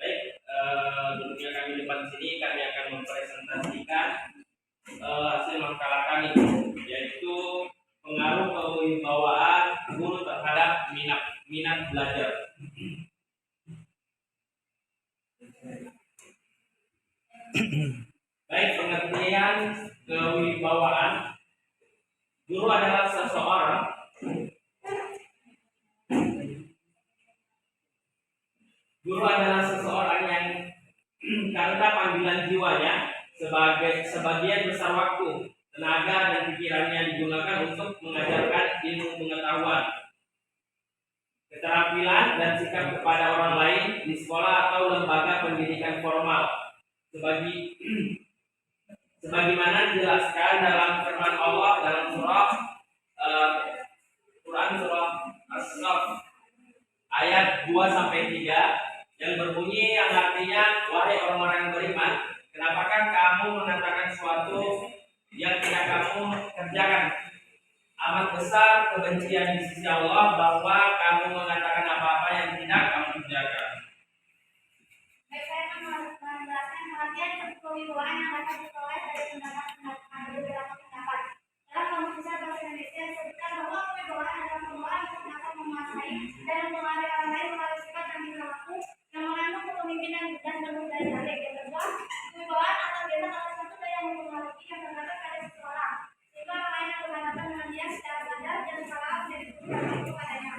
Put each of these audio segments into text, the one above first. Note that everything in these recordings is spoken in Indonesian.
Baik, tentunya kami depan sini kami akan mempresentasikan hasil makalah kami, yaitu pengaruh kewibawaan guru terhadap minat belajar. Baik, pengertian kewibawaan. Guru adalah seseorang yang karena panggilan jiwanya sebagian besar waktu, tenaga dan pikirannya digunakan untuk mengajarkan ilmu pengetahuan, keterampilan dan sikap kepada orang lain di sekolah atau lembaga pendidikan formal. Sebagaimana dijelaskan dalam firman Allah dalam surah Quran surah As-Saff ayat 2-3 yang berbunyi, yang artinya, wahai orang-orang yang beriman, kenapakah kamu mengatakan sesuatu yang tidak kamu kerjakan? Amat besar kebencian di sisi Allah bahwa kamu mengatakan apa-apa yang tidak kamu kerjakan. Baik, saya akan menjelaskan pengertian kewibawaan yang dapat diperoleh dari beberapa pendapat. Dalam Kamus Besar Bahasa Indonesia disebutkan bahwa kewibawaan adalah seseorang yang dapat menguasai dan mempengaruhi orang lain melalui sikap dan perilaku yang mengandung kepemimpinan dan penuh dari balik. Yang kedua, kewibawaan atau biasa salah satu daya yang mempengaruhi yang terdapat pada seseorang, sehingga orang lain yang berhadapan dengan dia secara sadar dan salah menjadi guru dan itu padanya.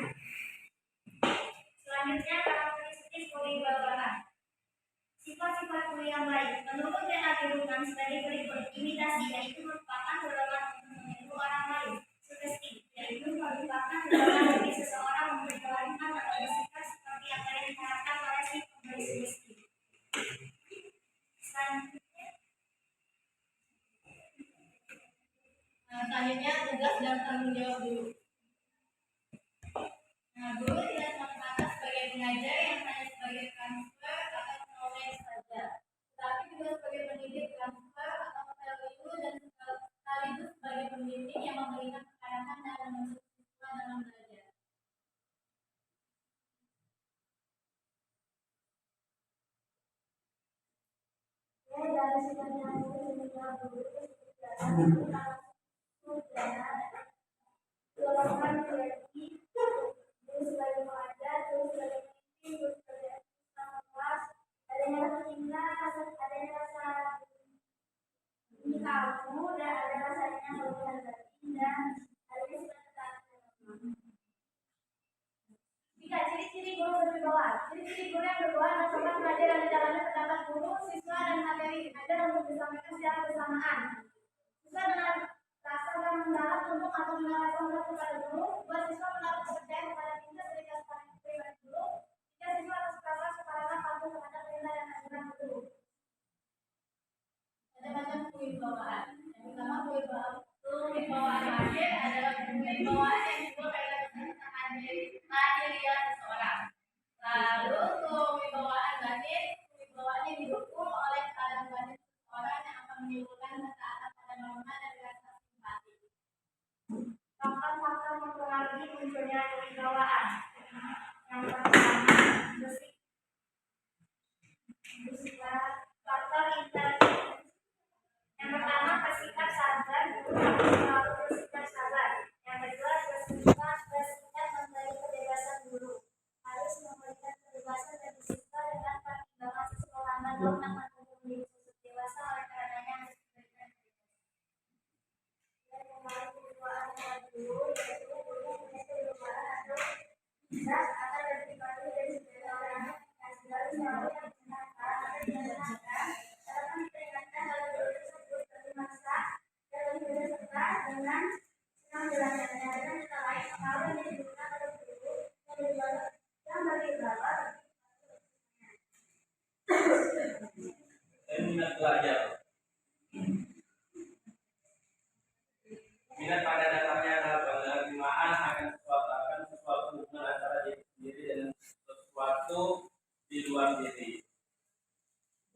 Selanjutnya, karakteristik kewibawaan. Sifat-sifat guru yang baik menurut Renat Rukan sebagai berikut: imitasi, yaitu merupakan dorongan untuk meniru orang lain; sugesti, yaitu merupakan dorongan bagi seseorang memberi kalimat atau bersikap seperti apa yang diharapkan oleh si pemberi sugesti. Selanjutnya, tugas dan tanggung jawab guru. Guru tidak semata sebagai pengajar yang hanya sebagai transfer atau knowledge saja, tetapi juga sebagai pendidik transfer atau value dan sekaligus sebagai pembimbing yang memberikan tekanan dan menuntut siswa dalam belajar. Dari sifatnya guru golongan hierarki, guru sebagai pengajar, guru sebagai pemimpin, guru sebagai asisten kelas, adanya rasa cinta, adanya rasa ini kamu, dan ada rasanya hubungan batin, dan adanya sifat ketaatan. Jika ciri-ciri guru berwibawa, ciri-ciri guru yang berwibawa adalah seorang pengajar yang di dalamnya terdapat guru, siswa, dan materi ajar untuk disampaikan secara bersamaan. Siswa dengan rasa yang mendalam untuk atau menawarkan kepada guru, buat siswa menaruh kepercayaan kepada kita sebagai seorang pribadi guru. Jika siswa atas rasa sukarela patuh terhadap perintah dan ajaran guru. Ada macam kewibawaan. Yang pertama, kewibawaan lahir adalah kewibawaan yang juga kaitan dengan mandirian seseorang. Lalu kewibawaan batin, kewibawaan yang didukung oleh keadaan batin seseorang yang akan menimbulkan ketaatan pada norma dan rasa simpati. Faktor-faktor mempengaruhi munculnya kewibawaan. Yang pertama, bersifat faktor intelijen. Yang pertama, bersikap sabar, lalu bersikap sabar. Yang kedua, bersikap memberi kebebasan guru. Harus memberikan kebebasan dan bersifat dengan pertimbangan sesuai dengan norma dan menjadi sosok dewasa, oleh karenanya harus diberikan kebebasan. Dan mengenai kewibawaan guru, yaitu guru mempunyai kewibawaan atau tidak akan dipengaruhi dari segala oleh anak dan segala sesuatu yang dibenarkan atau tidak dibenarkan. Dalam diperingatkan oleh guru tersebut bermasa dan lebih berserta dengan senang belajarnya. Dengan kata lain, pengaruh yang diberikan oleh guru yang berwibawa Minat belajar. Minat pada dasarnya adalah penerimaan akan sesuatu hubungan antara diri sendiri dan sesuatu di luar diri.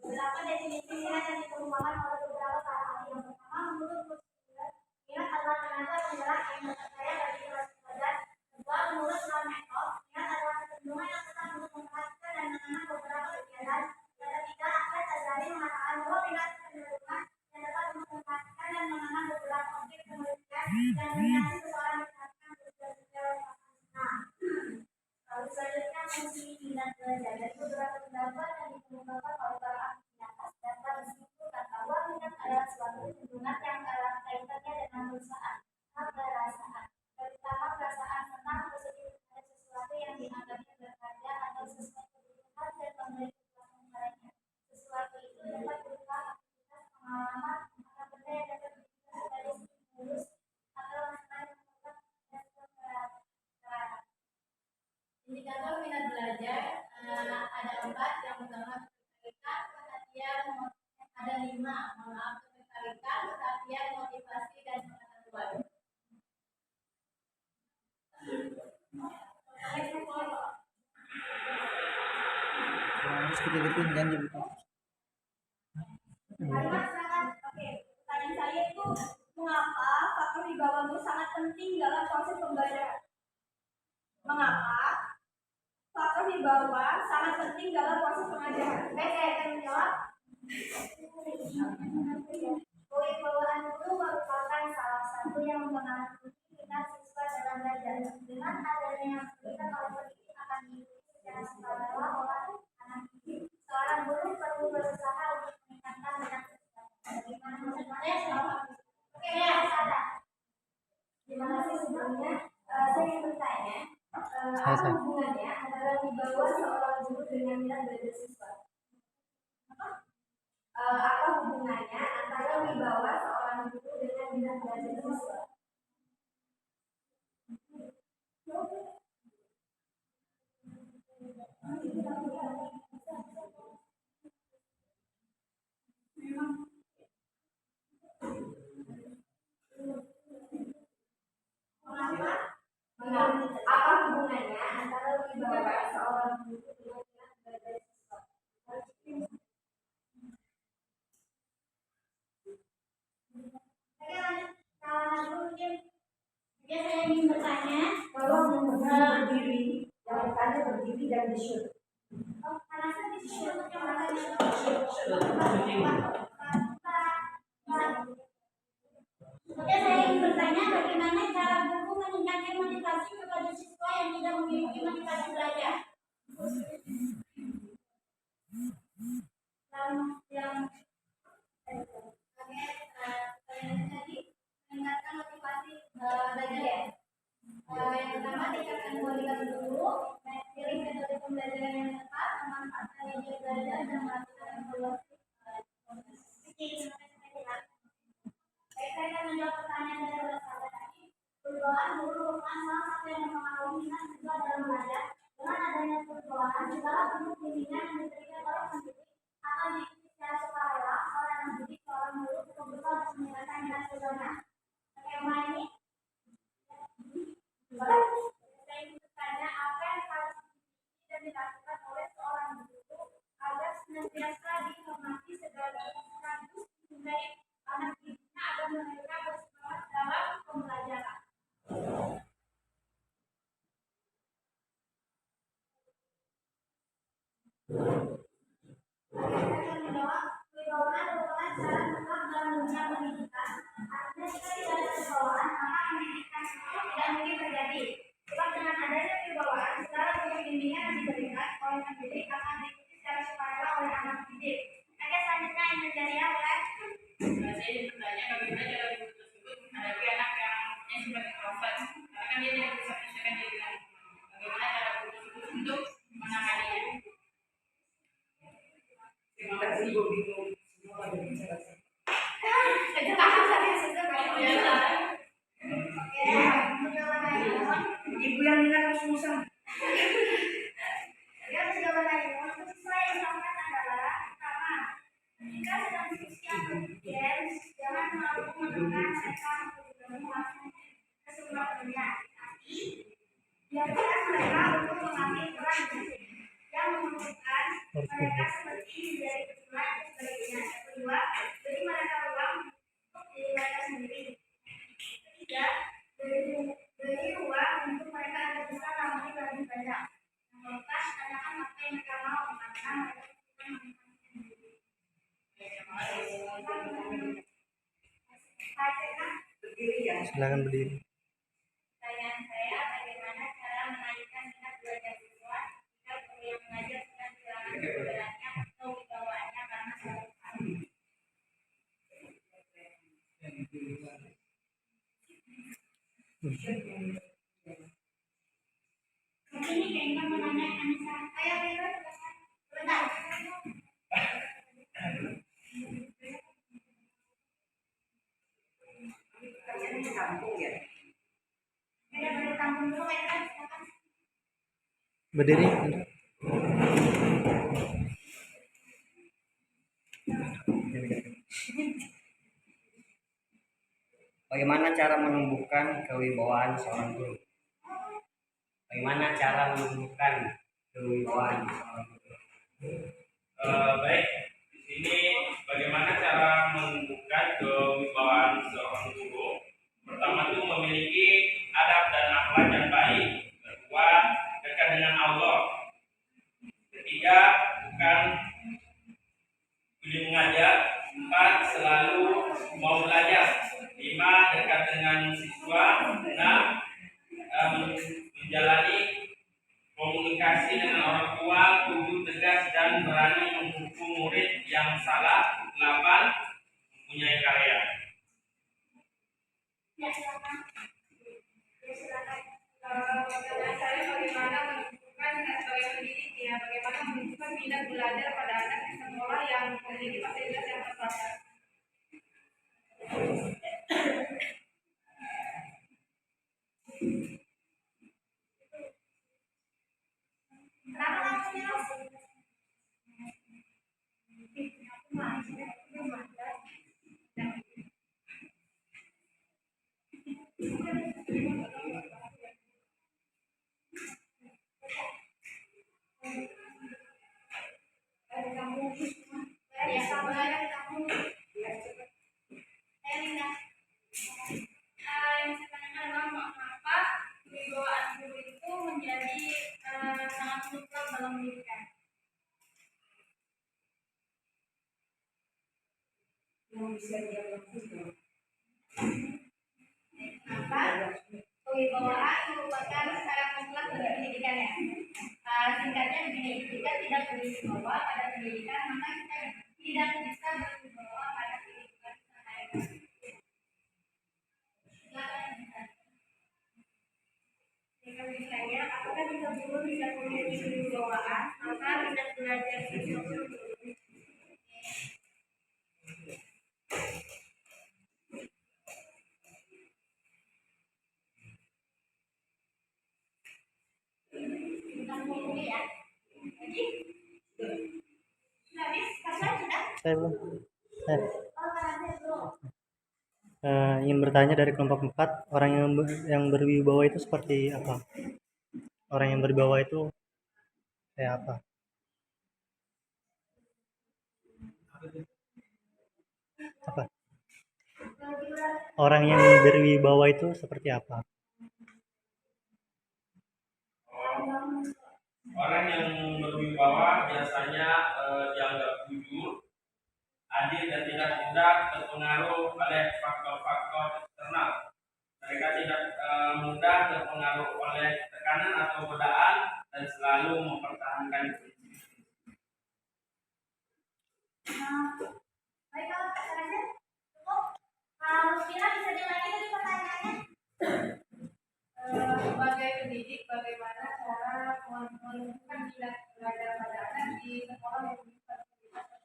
beberapa definisi minat yang dikemukakan oleh beberapa para ahli. Yang pertama, menurut minat adalah tenaga penggerak yang memperkaya bagi kelas belajar. Kedua, menurut soal metode, lihat adalah kecenderungan yang tetap untuk memperhatikan dan mengenal beberapa kegiatan. Yang ketiga, Ahmad Ghazali mengatakan bahwa minat kecenderungan yang dapat untuk memperhatikan dan mengenal beberapa objek penelitian yang dominasi seseorang memperhatikan sosial. Nah, lalu selanjutnya fungsi minat belajar. Dari beberapa pendapat yang dikemukakan oleh para ahli di atas dapat disimpulkan bahwa minat adalah suatu kecenderungan yang erat kaitannya dengan perusahaan, perasaan, terutama perasaan senang positif terhadap sesuatu yang dianggapnya berharga atau sesuai kebutuhan dan memberi kepuasan padanya. Sesuatu itu dapat berupa aktivitas, pengalaman, atau benda yang dapat dilihat sebagai stimulus atau masukan yang dapat dan kepercayaan. Indikator minat belajar ada 4. Yang pertama ketertarikan, perhatian, ada 5. Ketertarikan, perhatian, motivasi, dan pengetahuan. Harus kita dipinjam juga. Kalimat sangat oke. Pertanyaan saya itu mengapa faktor di bawah itu sangat penting dalam proses pembelajaran? Mengapa faktor di bawah sangat penting dalam proses pengajaran? Baik, saya akan menjawab. Kewibawaan guru merupakan salah satu yang mempengaruhi minat siswa dalam belajar. Dengan adanya yang diberikan oleh pendidik akan diikuti secara sukarela oleh anak didik. Seorang guru perlu berusaha untuk meningkatkan minat siswa. Bagaimana maksudnya? Oke, ya, ada. Terima kasih sebelumnya. Saya ingin bertanya, apa hubungannya antara wibawa seorang guru dengan minat belajar siswa? Apa hubungannya antara wibawa seorang guru dengan minat belajar siswa? Apa hubungannya antara wibawa seorang guru dengan minat belajar siswa? Oke, lanjut. Mungkin saya ingin bertanya bahwa berdiri, yang bertanya berdiri dan disyur. Karena saya disyur untuk yang bertanya. Oke, saya ingin bertanya bagaimana cara guru meningkatkan motivasi kepada siswa yang tidak memiliki motivasi belajar. Tadi meningkatkan motivasi belajar ya. Yang pertama tingkatkan kualitas guru, pilih metode pembelajaran yang tepat, memanfaatkan media belajar dan melakukan evaluasi. Baik, saya akan menjawab pertanyaan dari sahabat tadi. Perubahan guru merupakan salah satu yang mempengaruhi minat siswa dalam belajar. Dengan adanya perubahan, segala bentuk bimbingan yang diberikan oleh pendidik akan diikuti secara sukarela oleh anak didik seorang guru untuk berusaha untuk meningkatkan minat siswanya. Skema ini, saya ingin bertanya apa yang harus diikuti dan dilakukan oleh seorang guru agar senantiasa dihormati sekaligus mencintai anak didiknya agar mereka bersemangat dalam pembelajaran. Kewibawaan merupakan cara tetap dalam dunia pendidikan. Artinya jika tidak ada kewibawaan, maka pendidikan itu tidak mungkin terjadi. Sebab dengan adanya kewibawaan, segala bentuk bimbingan yang diberikan oleh pendidik akan diikuti secara sukarela oleh anak didik. Oke, selanjutnya yang menjadi oleh Saya ingin bertanya bagaimana cara guru tersebut menghadapi anak yang mempunyai sifat introvert, karena kan dia tidak bisa menyelesaikan diri dengan bagaimana cara guru tersebut untuk menanganinya. Terima kasih, gue bingung. Semua lagi bicara. Ibu yang bilang susah. Siswa yang disampaikan adalah pertama, jika sedang diskusi atau ujian, jangan terlalu menekan mereka untuk melakukan keseluruhan dunia. Tapi biarkan mereka untuk mengambil peran yang membutuhkan mereka seperti menjadi ketua dan sebagainya. Yang kedua, beri mereka ruang untuk diri mereka sendiri. Ketiga, beri ruang untuk mereka agar bisa Silakan berdiri. Pertanyaan saya, bagaimana cara menaikkan minat belajar siswa jika guru yang mengajar sedang kehilangan keberaniannya atau wibawaannya karena suatu hal? Ini kayaknya menanya Anissa. Ayo, Biro, sebentar. Ada baru tampung dulu, Kak. Silakan. Berdiri. Bagaimana cara menumbuhkan kewibawaan seorang guru? Bagaimana cara menumbuhkan kewibawaan seorang guru? Baik, di sini bagaimana cara menumbuhkan kewibawaan seorang guru? Pertama itu memiliki adab dan akhlak yang baik. Kedua, dekat dengan Allah. Ketiga, bukan pilih mengajar. Empat, selalu mau belajar. Lima, dekat dengan siswa. Enam, menjalani komunikasi dengan orang tua. Tujuh, tegas dan berani menghukum murid yang salah. 8, mempunyai karya. Ya, silakan. Ya, silakan. Pertanyaan saya, bagaimana menunjukkan sebagai pendidik ya, bagaimana menunjukkan minat belajar pada anak di sekolah yang memiliki fasilitas yang terbatas? Kenapa kamu bilang? Aku malas. Ya, sabar kamu. Elina. Yang saya tanyakan adalah mengapa kewibawaan guru itu menjadi sangat mutlak dalam pendidikan. Kenapa kewibawaan merupakan syarat mutlak bagi pendidikan ya? Singkatnya begini, jika tidak berwibawa pada pendidikan, maka kita tidak bisa berwibawa pada kehidupan sehari-hari. Jika misalnya, apakah jika guru bisa memiliki kewibawaan, maka minat belajar siswa pun menurun. Kita mulai ya. Jadi, sudah habis? Pasal sudah? Saya belum. Oh, karena belum. Ingin bertanya dari kelompok 4, orang yang berwibawa itu seperti apa? Orang yang berwibawa itu kayak apa? Apa? Orang yang berwibawa itu seperti apa? Orang yang berwibawa biasanya dianggap jujur, adil dan tidak mudah terpengaruh oleh faktor-faktor eksternal. Mereka tidak mudah terpengaruh oleh tekanan atau godaan dan selalu mempertahankan prinsip. Baik, kalau sarannya cukup. Rusmina bisa diulangi tadi pertanyaannya? Sebagai pendidik, bagaimana cara menunjukkan minat belajar pada anak di sekolah yang memiliki fasilitas terbatas?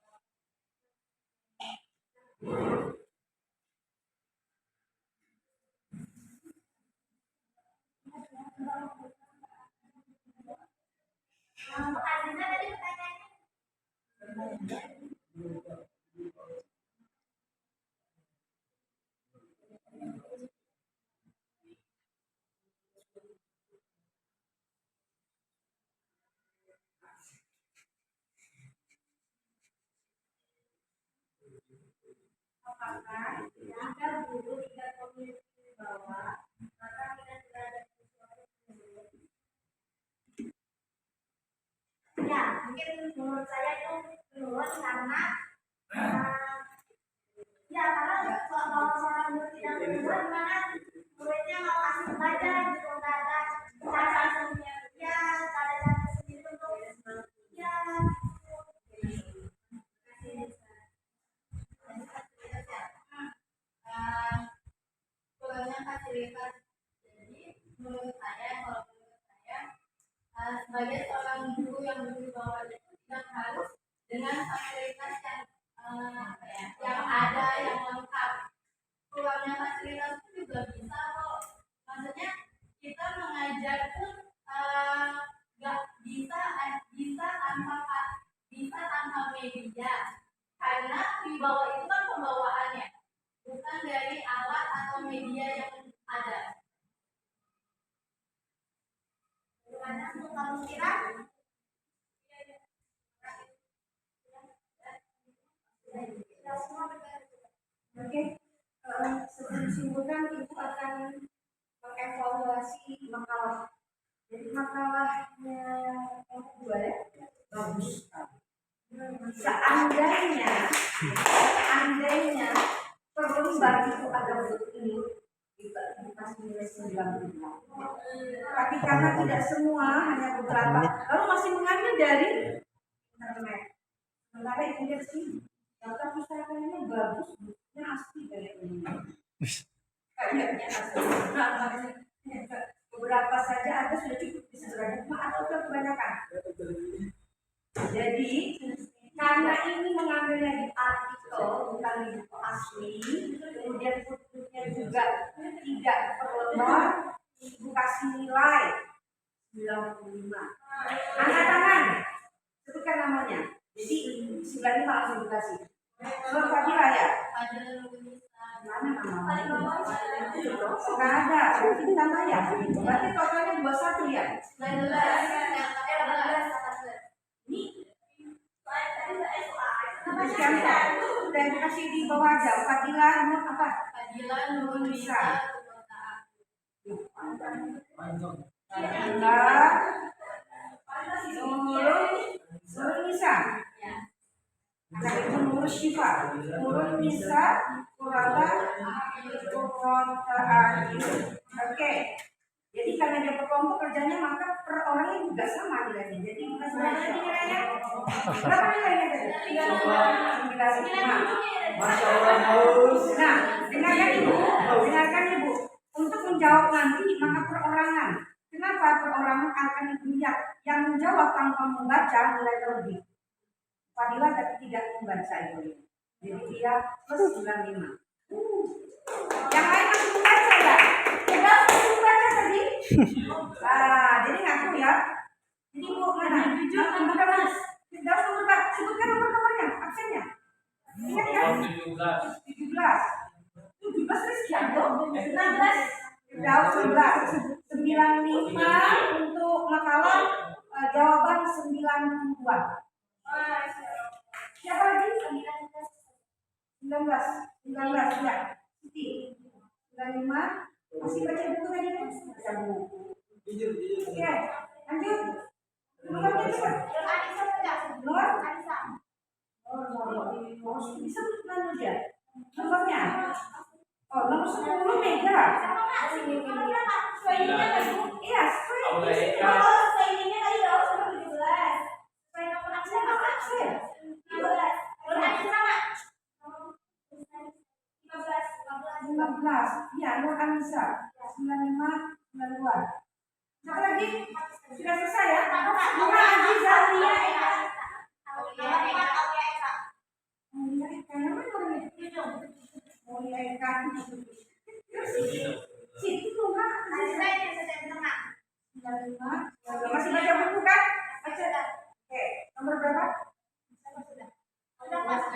Untuk Aziza tadi pertanyaannya? Apakah jika guru tidak memiliki wibawa, maka minat belajar siswa menurun? Ya, mungkin menurut saya itu menurun karena ya karena kalau seorang guru tidak wibawa gimana fasilitas. Jadi menurut saya, sebagai seorang guru yang berwibawa itu tidak harus dengan fasilitas yang yang ada yang lengkap. Kurangnya fasilitas itu juga bisa kok. Maksudnya kita mengajar pun nggak bisa tanpa media, karena wibawa itu kan pembawaannya, bukan dari alat atau media yang ada. Bagaimana menurut kamu kira? Oke, sebelum disimpulkan ibu akan mengevaluasi makalah. Jadi makalahnya yang kedua ya, bagus. Seandainya perlembar itu ada ini, kita dikasih nilai 9. Tapi karena tidak semua, hanya beberapa, lalu masih mengambil dari internet. Sementara itu dia sih, data pustakaan bagus, ini asli dari ini. Kayaknya asli. Beberapa saja ada sudah cukup bisa belajar, atau kebanyakan. Jadi karena ini mengambilnya di artikel bukan di buku asli, kemudian footnote-nya juga tidak perlebar, ibu kasih nilai 95. Angkat tangan, sebutkan namanya. Jadi 95 langsung dikasih. Nur Fadila ya? Mana namanya? Nggak ada, berarti ditambah ya. Berarti totalnya 21 ya? 19. Ini dan kasih di bawah aja. Fadila Nur apa? Fadila Nur Nisa. Fadila Nur Nisa. Nah itu Nur Syifa. Nur Nisa Kurata Adil. Oke. Jadi karena dia berkelompok kerjanya, maka per orangnya juga sama nilainya. Jadi bukan berapa nilainya? Berapa nilainya tadi? 95. Masya Allah, Haus. Nah, dengarkan ibu. Untuk menjawab nanti maka perorangan. Kenapa perorangan akan dilihat? Yang menjawab tanpa membaca nilai lebih. Fadila tapi tidak membaca itu. Jadi dia plus 95. Yang lain masih membaca ya? Udah membaca tadi? Jadi ngaku ya. Jadi bu mana? Jujur nomor berapa? Tidak usah nomor berapa. Sebutkan nomornya, absennya. Ingat ya? 17 sekian tuh? 19. Jawab 11. 95 untuk makalah, jawaban 92. Siapa lagi? 19 ya. Siti. 95. Masih baca buku tadi kan? Baca buku. Oke, lanjut. Nomornya cepat. Nomor? Bisa mana dia? Nomornya? Oh, nomor 10 Mega. Iya, iya, Nur Anissa 95 92. Siapa lagi? Sudah selesai ya? Mama Aziza Aulia Eka. Aulia Eka. Situ tuh Kak. Masih baca buku kan? Baca. Oke, nomor berapa?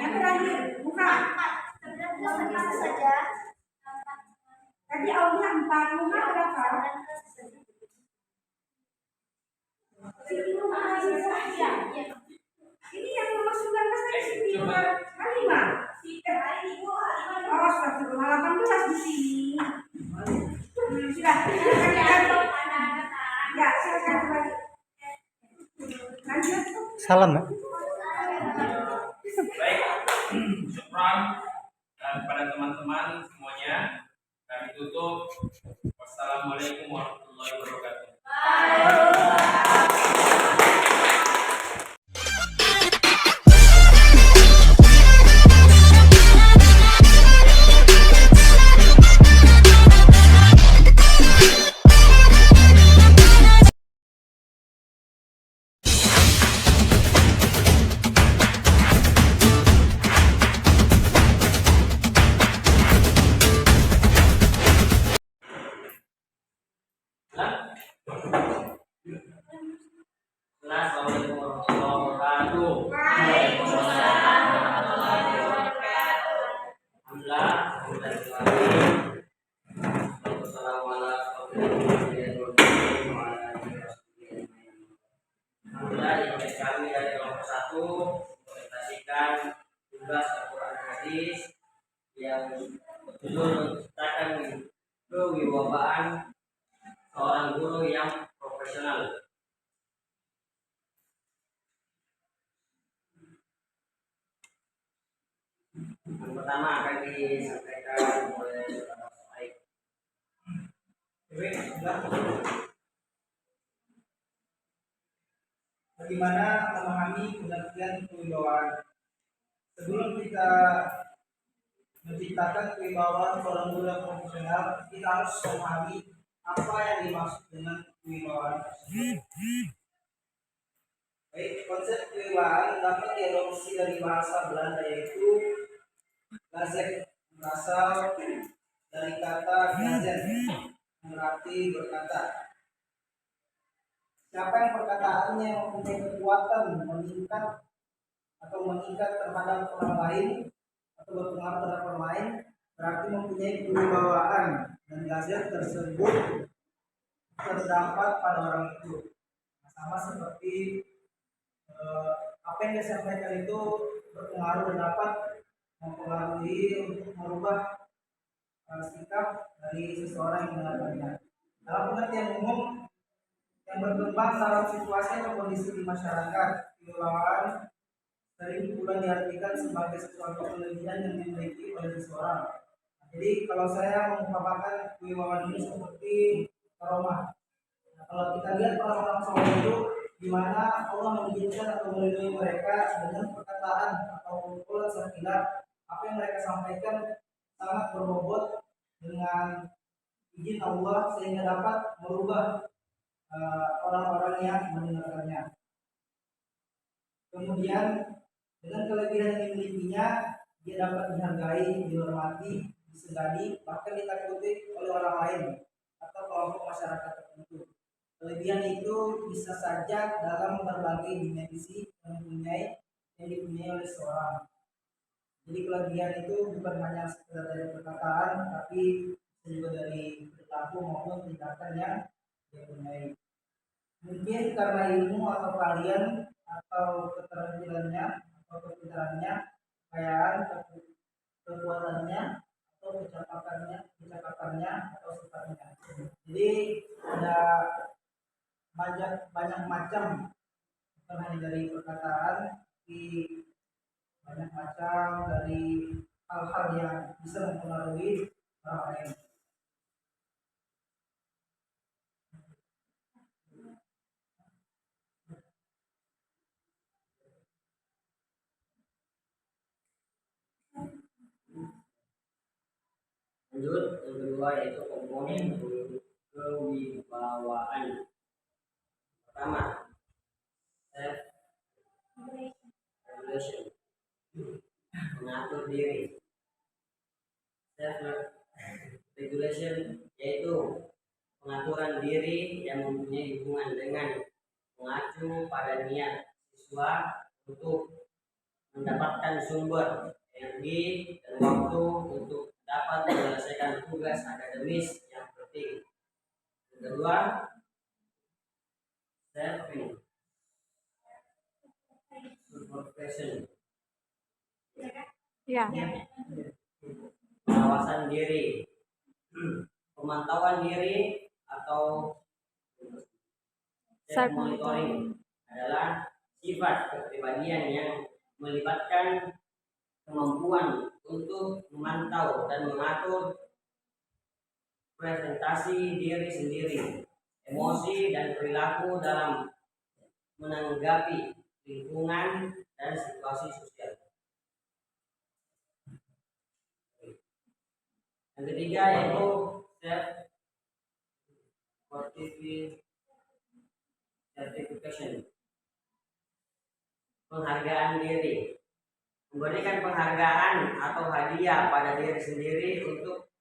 Yang terakhir, bukan. saja. Tadi Aulia 4, Luna berapa? Ini yang nomor 19 tadi Siti nomor 5. Oh, 18 di sini. Sudah. Ya, silakan kembali. Lanjut. Salam ya. Baik, syukran kepada teman-teman semuanya. Kami tutup. Wassalamualaikum warahmatullahi wabarakatuh. Assalamualaikum warahmatullahi wabarakatuh. Waalaikumsalam warahmatullahi wabarakatuh. Alhamdulillah, alhamdulillah. Alhamdulillah, ini kami dari kelompok 1 mempresentasikan tugas Al-Quran Hadis yang berjudul menciptakan kewibawaan seorang guru yang profesional. Yang pertama akan disampaikan oleh Bapak Sohaib. Bagaimana memahami pengertian kewibawaan? Sebelum kita menciptakan kewibawaan seorang guru yang profesional, kita harus memahami apa yang dimaksud dengan kewibawaan tersebut. Baik, konsep kewibawaan dapat diadopsi dari bahasa Belanda yaitu gazet, berasal dari kata gazet, berarti berkata. Siapa yang perkataannya mempunyai kekuatan meningkat terhadap orang lain atau berpengaruh terhadap orang lain berarti mempunyai kewibawaan dan gazet tersebut terdapat pada orang itu. Sama seperti apa yang disampaikan itu berpengaruh dan dapat mempengaruhi untuk merubah sikap dari seseorang yang mendengarkannya. Dalam pengertian umum yang berkembang dalam situasi atau kondisi di masyarakat, kewibawaan sering pula diartikan sebagai sesuatu kelebihan yang dimiliki oleh seseorang. Jadi kalau saya mengumpamakan kewibawaan ini seperti karomah. Nah, kalau kita lihat orang-orang soleh itu di mana Allah mengizinkan atau melindungi mereka dengan perkataan atau ulah sekilas apa yang mereka sampaikan sangat berbobot dengan izin Allah sehingga dapat merubah orang-orang yang mendengarkannya. Kemudian dengan kelebihan yang dimilikinya, dia dapat dihargai, dihormati, disegani, bahkan ditakuti oleh orang lain atau kelompok masyarakat tertentu. Kelebihan itu bisa saja dalam berbagai dimensi yang dipunyai oleh seorang. Jadi kelebihan itu bukan hanya sekedar dari perkataan, tapi juga dari perilaku maupun tindakan yang dia punyai. Mungkin karena ilmu atau keahlian atau keterampilannya atau kepintarannya, kekayaan, kekuatannya atau kecakapannya atau sifatnya. Jadi ada banyak macam, bukan hanya dari perkataan, tapi banyak macam dari hal-hal yang bisa mempengaruhi orang lain. Lanjut, yang kedua yaitu komponen kewibawaan. Pertama, self regulation, mengatur diri. Self regulation yaitu pengaturan diri yang mempunyai hubungan dengan mengacu pada niat siswa untuk mendapatkan sumber energi dan waktu untuk dapat menyelesaikan tugas akademis yang penting. Yang kedua, self supervision, pengawasan diri, pemantauan diri atau self monitoring adalah sifat kepribadian yang melibatkan kemampuan untuk memantau dan mengatur presentasi diri sendiri, emosi dan perilaku dalam menanggapi lingkungan dan situasi sosial. Yang ketiga yaitu self certification, penghargaan diri, memberikan penghargaan atau hadiah pada diri sendiri untuk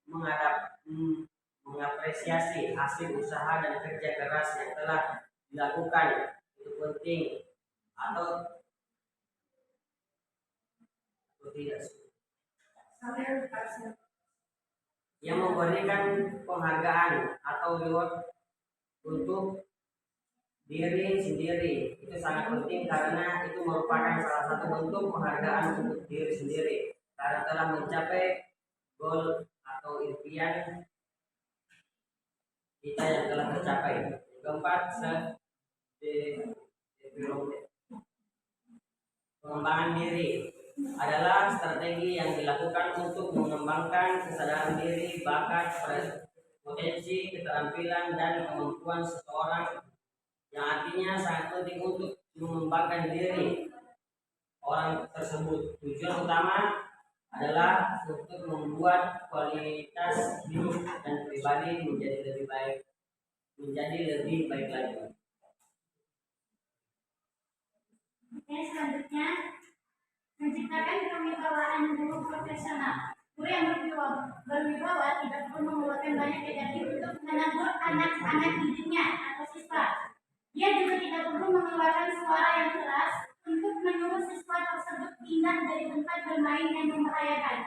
mengapresiasi hasil usaha dan kerja keras yang telah dilakukan untuk penting atau tidak, yang memberikan penghargaan atau reward untuk diri sendiri itu sangat penting karena itu merupakan salah satu bentuk penghargaan untuk diri sendiri karena telah mencapai goal atau impian kita yang telah tercapai. Keempat, pengembangan diri adalah strategi yang dilakukan untuk mengembangkan kesadaran diri, bakat, potensi, keterampilan, dan kemampuan seseorang yang artinya sangat penting untuk mengembangkan diri orang tersebut. Tujuan utama adalah untuk membuat kualitas hidup dan pribadi menjadi lebih baik lagi. Oke, selanjutnya menciptakan kewibawaan guru profesional. Guru yang berwibawa tidak perlu mengeluarkan banyak energi untuk menegur anak-anak didiknya atau siswa. Dia juga tidak perlu mengeluarkan suara yang keras untuk menyuruh siswa tersebut pindah dari tempat bermain yang membahayakan.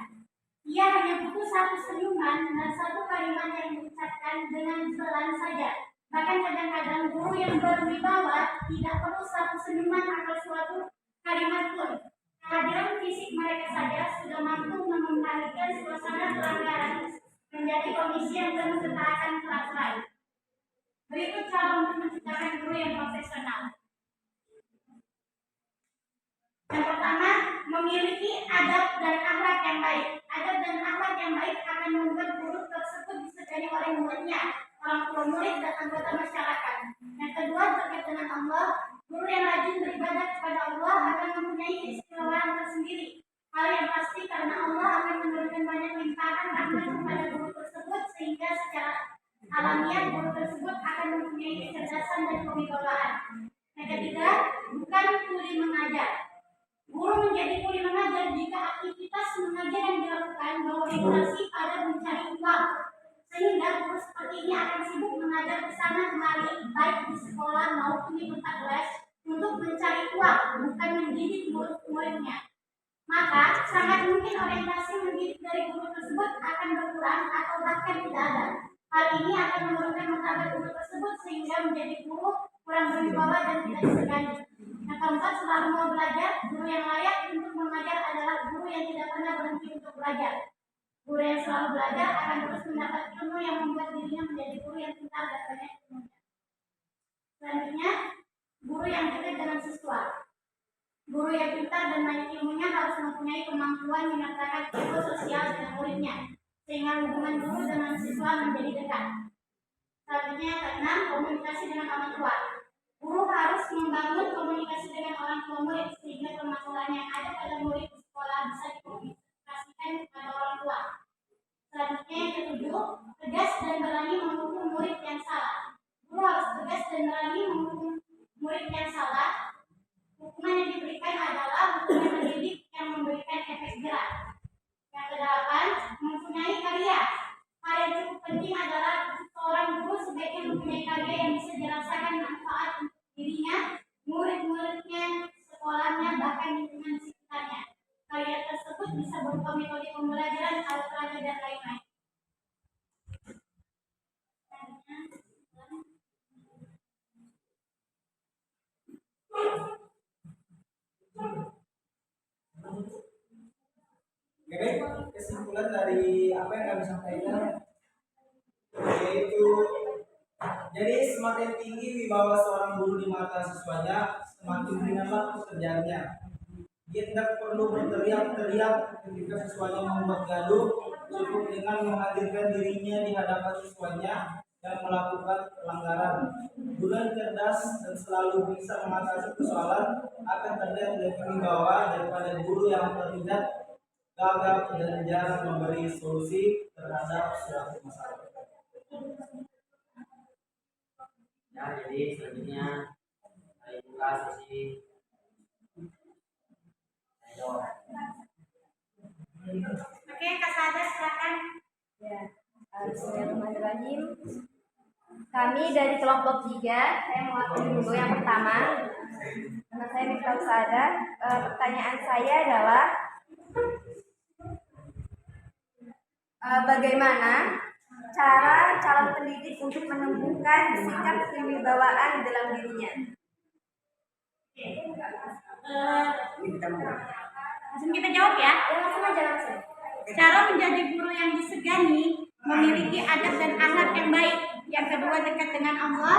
Ia hanya butuh satu senyuman dan satu kalimat yang diucapkan dengan pelan saja. Bahkan kadang-kadang guru yang berwibawa tidak perlu satu senyuman atau suatu kalimat pun. Kehadiran fisik mereka saja sudah mampu mengembalikan suasana pelanggaran menjadi kondisi yang penuh ketaatan peraturan. Berikut cara untuk menciptakan guru yang profesional. Yang pertama, memiliki adab dan akhlak yang baik. Adab dan akhlak yang baik akan membuat guru tersebut disegani oleh muridnya, orang tua murid, dan anggota masyarakat. Yang kedua, terkait dengan Allah, guru yang rajin beribadah kepada Allah akan mempunyai keistimewaan tersendiri. Hal yang pasti karena Allah akan memberikan banyak limpahan rahmat kepada guru tersebut sehingga secara alamiah guru tersebut akan mempunyai kecerdasan dan kewibawaan. Yang ketiga, bukan kuli mengajar. Guru menjadi kuli mengajar jika aktivitas mengajar yang dilakukan berorientasi pada mencari uang, sehingga guru seperti ini akan sibuk mengajar ke sana kemari baik di sekolah maupun di tempat les untuk mencari uang, bukan mendidik murid-muridnya. Maka sangat mungkin orientasi mendidik dari guru tersebut akan berkurang atau bahkan tidak ada. Hal ini akan menurunkan martabat guru tersebut sehingga menjadi guru kurang berwibawa dan tidak disegani. Yang keempat, selalu mau belajar. Guru yang layak untuk mengajar adalah guru yang tidak pernah berhenti untuk belajar. Guru yang selalu belajar akan terus mendapat ilmu yang membuat dirinya menjadi guru yang pintar dan banyak ilmunya. Selanjutnya, guru yang dekat dengan siswa. Guru yang pintar dan banyak ilmunya harus mempunyai kemampuan menyertakan ilmu sosial dengan muridnya, sehingga hubungan guru dengan siswa menjadi dekat. Selanjutnya, yang keenam, komunikasi dengan orang tua. Guru harus membangun komunikasi dengan orang tua murid sehingga permasalahan yang ada pada murid di sekolah bisa dikomunikasikan kepada orang tua. Selanjutnya, yang ketujuh, tegas dan berani menghukum murid yang salah. Guru harus tegas dan berani menghukum murid yang salah. Hukuman yang diberikan adalah hukuman mendidik yang memberikan efek jerak. Yang kedelapan, mempunyai karya. Hal yang cukup penting adalah seorang guru sebaiknya mempunyai karya yang bisa dirasakan manfaat untuk dirinya, murid-muridnya, sekolahnya, bahkan lingkungan sekitarnya. Karya tersebut bisa berupa metode pembelajaran, alat peraga, dan lain-lain. Oke, kesimpulan dari apa yang kami sampaikan yaitu jadi semakin tinggi wibawa seorang guru di mata siswanya, semakin ringanlah pekerjaannya. Dia tidak perlu berteriak-teriak ketika siswanya membuat gaduh, cukup dengan menghadirkan dirinya di hadapan siswanya dan melakukan pelanggaran. Guru yang cerdas dan selalu bisa mengatasi persoalan akan terlihat lebih berwibawa daripada guru yang terlihat gagap dan jarang memberi solusi terhadap suatu masalah. Ya, jadi selanjutnya saya buka sesi jawab. Oke, Kak Sada, silakan. Ya, Bismillahirrahmanirrahim. Kami dari kelompok 3, saya mewakili dulu yang pertama. Nama saya Miftah Usada. Pertanyaan saya adalah bagaimana cara calon pendidik untuk menumbuhkan sikap kewibawaan dalam dirinya? Langsung kita jawab ya. Ya, langsung aja langsung. Cara menjadi guru yang disegani, memiliki adab dan akhlak yang baik. Yang kedua, dekat dengan Allah,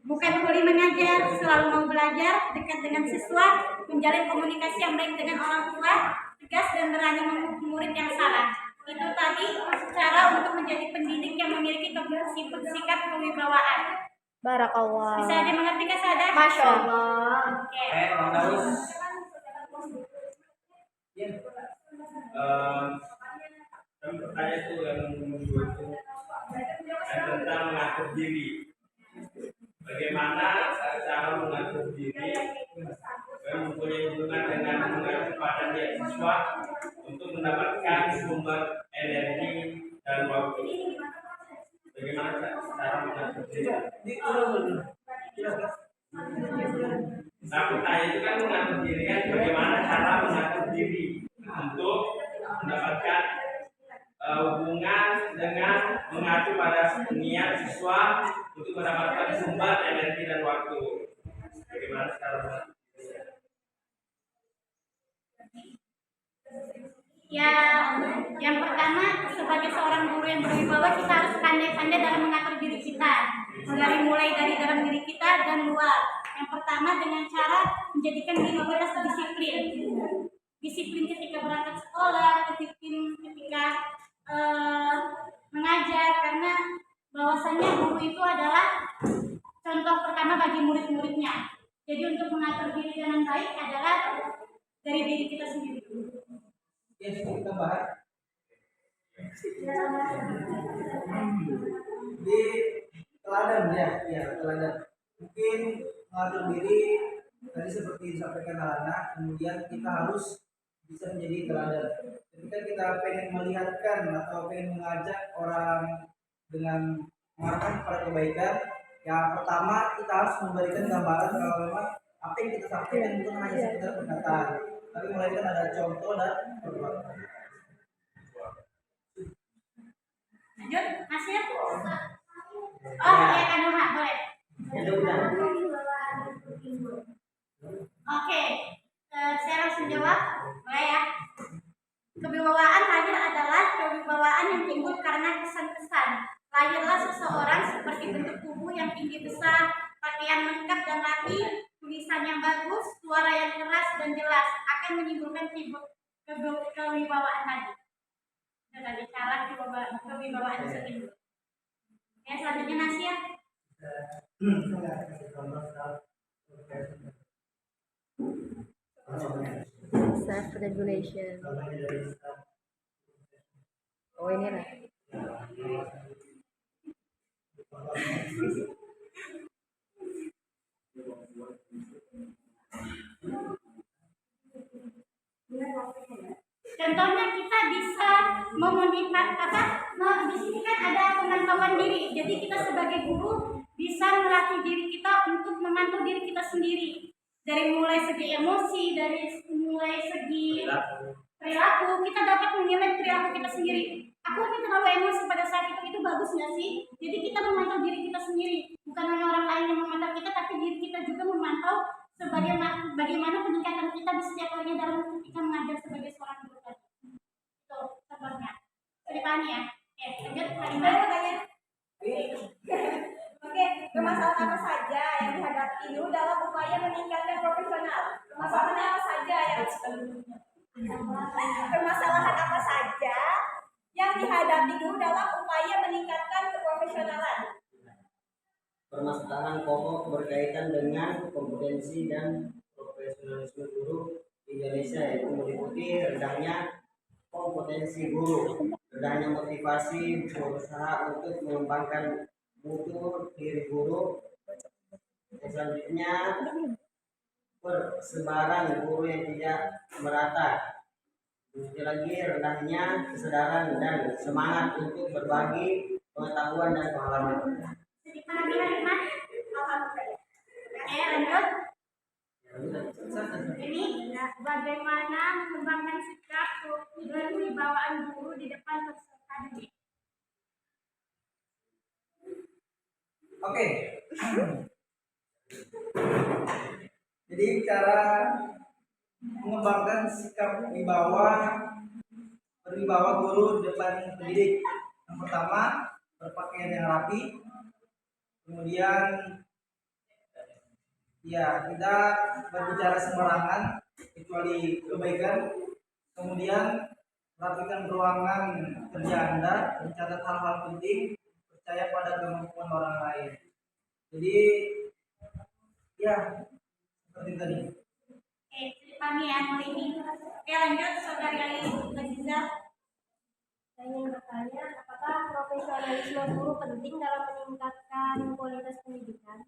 bukan kuli mengajar, selalu mau belajar, dekat dengan siswa, menjalin komunikasi yang baik dengan orang tua, tegas dan berani menghukum murid yang salah. Itu tadi cara untuk menjadi pendidik yang memiliki sikap kewibawaan. Barakallah. Bisa dimengerti Kak Sada? Masya Allah. Oke. Bang Daus. Kan pertanyaan itu yang kedua itu tentang mengatur diri. Bagaimana cara mengatur diri dan mempunyai hubungan dengan kepada dia siswa untuk mendapatkan sumber energi dan waktu. Bagaimana cara mengatur diri? Nah, pertanyaan itu kan mengatur diri kan bagaimana cara mengatur diri untuk mendapatkan hubungan dengan mengacu pada niat siswa untuk mendapatkan sumber energi dan waktu. Bagaimana cara? Ya, yang pertama sebagai seorang guru yang berwibawa kita harus pandai-pandai dalam mengatur diri kita. Mulai dari dalam diri kita dan luar. Yang pertama dengan cara menjadikan diri kita disiplin. Disiplin ketika berangkat sekolah, disiplin ketika mengajar, karena bahwasannya guru itu adalah contoh pertama bagi murid-muridnya. Jadi untuk mengatur diri dengan baik adalah dari diri kita sendiri. Ya, kita bahas di teladan ya teladan. Mungkin mengatur diri tadi seperti disampaikan anak, kemudian kita harus bisa menjadi teladan. Ketika kita pengen melihatkan atau pengen mengajak orang dengan mengarahkan kepada kebaikan, yang pertama kita harus memberikan gambaran kalau memang apa yang kita sampaikan itu hanya sekedar perkataan, tapi melainkan ada contoh dan perbuatan. Lanjut, Nasir. Oh, ya kan boleh. Oke, saya langsung jawab. Boleh ya? Kewibawaan lahir adalah kewibawaan yang timbul karena kesan-kesan. Lahirlah seseorang seperti bentuk tubuh yang tinggi besar, pakaian lengkap dan rapi, tulisan yang bagus, suara yang keras dan jelas akan menimbulkan kewibawaan tadi. Dan tadi cara kewibawaan bisa timbul. Oke, selanjutnya Nasir. Self regulation. Oh, ini lah. Contohnya kita bisa di sini kan ada pemantauan diri. Jadi kita sebagai guru bisa melatih diri kita untuk memantau diri kita sendiri. Dari mulai segi emosi, dari mulai segi perilaku, kita dapat menilai perilaku kita sendiri. Aku ini terlalu emosi pada saat itu bagus nggak sih? Jadi kita memantau diri kita sendiri, bukan hanya orang lain yang memantau kita, tapi diri kita juga memantau bagaimana peningkatan kita di setiap harinya dalam ketika mengajar sebagai seorang guru tadi. Itu contohnya. Dipahami ya? Oke, lanjut. Tanya. Oke, permasalahan apa saja yang dihadapi dulu dalam upaya meningkatkan profesional? Permasalahan apa saja yang dihadapi dulu dalam upaya meningkatkan keprofesionalan? Permasalahan pokok berkaitan dengan kompetensi dan profesionalisme guru di Indonesia, yaitu meliputi rendahnya kompetensi guru, rendahnya motivasi berusaha untuk mengembangkan mutu diri guru. Selanjutnya, persebaran guru yang tidak merata. Sekali lagi, rendahnya kesadaran dan semangat untuk berbagi pengetahuan dan pengalaman. Dipahami Halimah? Alhamdulillah. Oke, lanjut. Ini bagaimana mengembangkan sikap kewibawaan guru di depan peserta didik. Oke. Jadi cara mengembangkan sikap berwibawa guru di depan pendidik. Yang pertama, berpakaian yang rapi. Kemudian ya tidak berbicara sembarangan kecuali kebaikan. Kemudian rapikan ruangan kerja Anda, mencatat hal-hal penting, percaya pada kemampuan orang lain. Jadi ya seperti tadi. Kami ya mau ini. Oke, lanjut saudari Aziza. Saya ingin bertanya, apakah profesionalisme guru penting dalam meningkatkan kualitas pendidikan?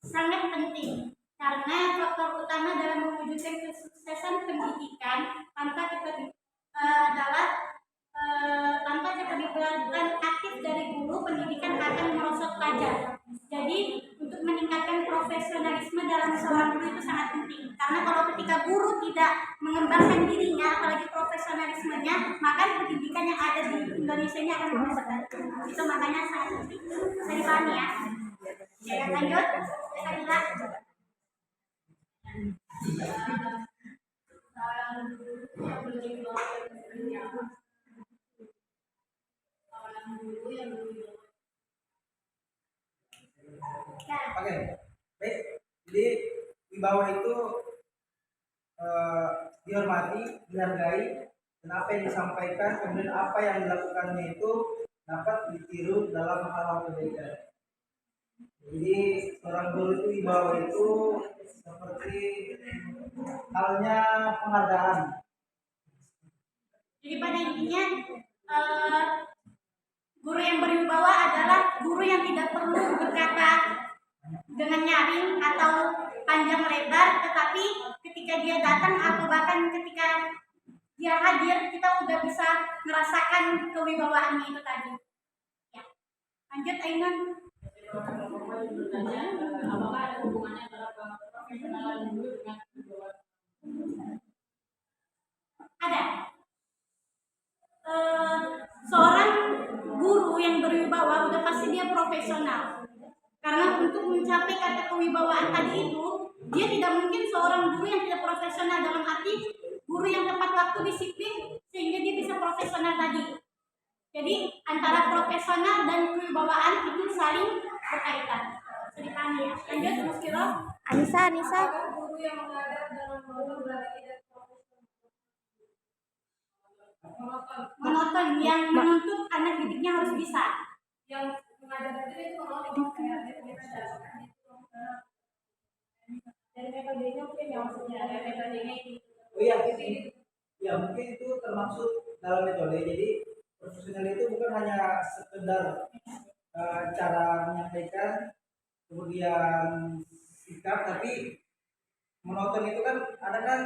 Sangat penting karena faktor utama dalam mewujudkan kesuksesan pendidikan tanpa keberhasilan aktif dari guru, pendidikan akan merosot tajam. Jadi untuk meningkatkan profesionalisme dalam seorang guru itu sangat penting karena kalau ketika guru tidak mengembangkan dirinya apalagi profesionalismenya maka pendidikan yang ada di Indonesia ini akan merosot tajam. Itu makanya sangat penting. Saya dipahami ya. Ya, lanjut. Alhamdulillah. Oke, baik. Jadi wibawa itu dihormati, dihargai, dan apa yang disampaikan, kemudian apa yang dilakukannya itu dapat ditiru dalam hal-hal kebaikan. Jadi seorang guru itu wibawa itu seperti halnya penghargaan. Jadi pada intinya guru yang berwibawa adalah guru yang tidak perlu berkata dengan nyaring atau panjang lebar, tetapi ketika dia datang atau bahkan ketika dia hadir kita udah bisa merasakan kewibawaannya itu tadi. Ya. Lanjut Ainun. Apakah ada hubungannya antara profesionalan guru dengan kewibawaan? Ada. Seorang guru yang berwibawa udah pasti dia profesional. Karena untuk mencapai kata kewibawaan tadi itu, dia tidak mungkin seorang guru yang tidak profesional dalam arti guru yang tepat waktu, disiplin sehingga dia bisa profesional tadi. Jadi antara profesional dan kewibawaan itu saling berkaitan. Jadi pahami ya. Lanjut Muskiro. Anissa. Guru yang mengajar dalam guru berarti tidak Monoton yang menuntut anak didiknya harus bisa. yang mengajar itu monoton kayak dari metodenya mungkin ya maksudnya ada metodenya itu. Oh iya, ya mungkin itu termasuk dalam metode. Jadi profesional itu bukan hanya sekedar cara menyampaikan, kemudian sikap, tapi monoton itu kan ada kan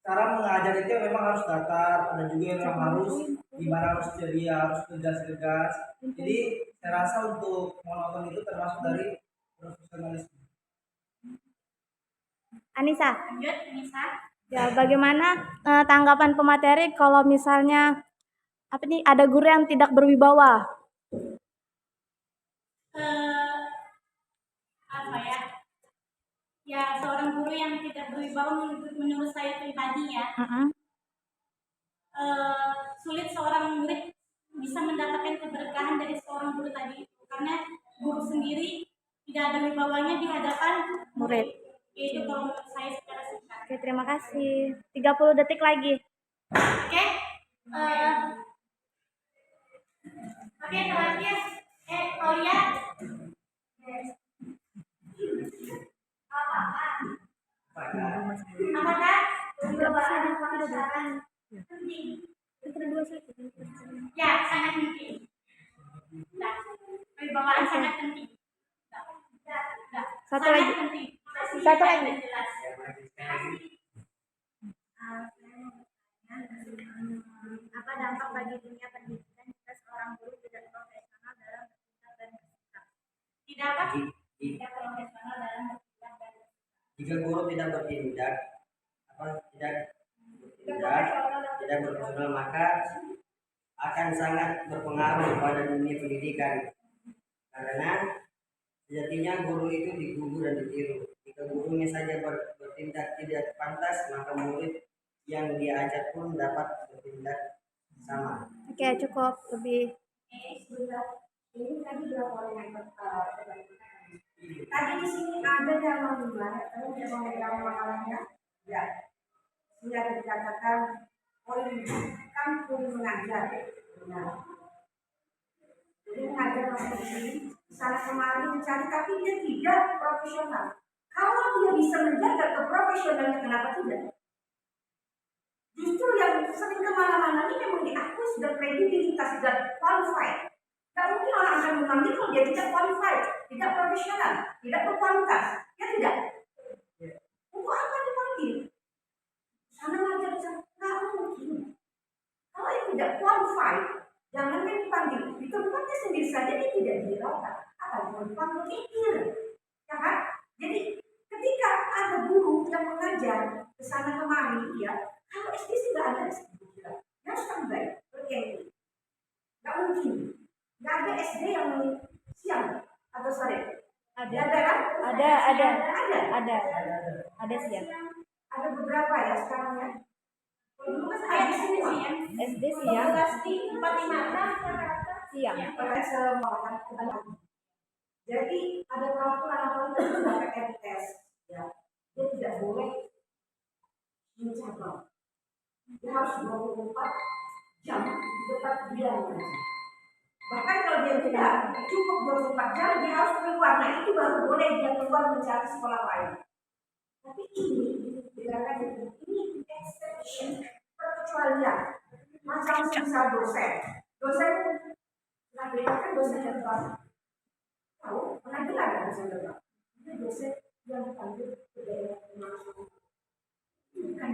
cara mengajar itu memang harus datar, ada juga yang memang harus gimana harus ceria, harus tegas. Jadi saya rasa untuk monoton itu termasuk dari profesionalisme. Anissa. Lanjut Nisa. Ya, bagaimana tanggapan pemateri kalau misalnya ada guru yang tidak berwibawa? Apa ya? Ya seorang guru yang tidak berwibawa menurut saya pribadi ya. Sulit seorang murid bisa mendapatkan keberkahan dari seorang guru tadi karena guru sendiri tidak ada wibawanya di hadapan Murid. Itu kalau menurut saya secara singkat. Oke, terima kasih. 30 detik lagi. Oke, terakhir, Aulia. Apakah kewibawaan penting? Ya, sangat penting. Nah, kewibawaan sangat penting. Satu Sangat lagi. penting. Satu lagi. Jelas. Apa dampak bagi dunia pendidikan jika seorang guru tidak profesional dalam bersikap dan bersikap? Tidak profesional dalam bersikap Jika guru tidak bertindak tidak berprofesional, maka akan sangat berpengaruh pada dunia pendidikan, karena sejatinya guru itu digugu dan ditiru. Jika gurunya saja bertindak tidak pantas, maka murid yang dia ajar pun dapat bertindak sama. Oke, cukup lebih. Ini tadi berapa orang yang tadi di sini ada yang memulai, kalau dia memegang makalahnya, ya, sudah dikatakan poin kan poin mengajar, nah, jadi mengajar di sini sana kemari mencari, tapi dia tidak profesional. Kalau dia bisa menjaga keprofesionalannya, kenapa tidak? Justru yang sering kemana-mana ini memang diakui sudah kredibilitas, sudah qualified. Tidak mungkin orang akan memanggil kalau dia tidak qualified, tidak profesional, tidak berkualitas. Ya tidak? Untuk apa dipanggil? Sana ngajar, nggak mungkin. Kalau yang tidak qualified, jangan kan dipanggil. Di tempatnya sendiri saja dia tidak dirata. Apa dipanggil mikir? Ya kan? Jadi ketika ada guru yang mengajar ke sana kemari, ya, kalau SD sih nggak ada yang standby, berkaitan. Nggak mungkin. Nggak ada SD yang siang atau sore. Ada. Ada kan? Ada siang. Ada beberapa ya sekarang ya. Dulu kan ada semua. SD siang. 45 Siang. Pakai semua kan kebanyakan. Jadi ada peraturan apa itu sudah pakai tes. Ya, dia tidak boleh mencabang. Dia harus 24 jam di tempat dia mengajar. Bahkan kalau dia tidak cukup 24 jam, dia harus keluar. Nah itu baru boleh dia keluar mencari sekolah lain. Tapi ini dikatakan ini exception, perkecualian. Macam misal dosen nah kan dosen yang tahu pengadilan ada dosen yang ini dosen yang dipanggil ke daerah nasional. Ini bukan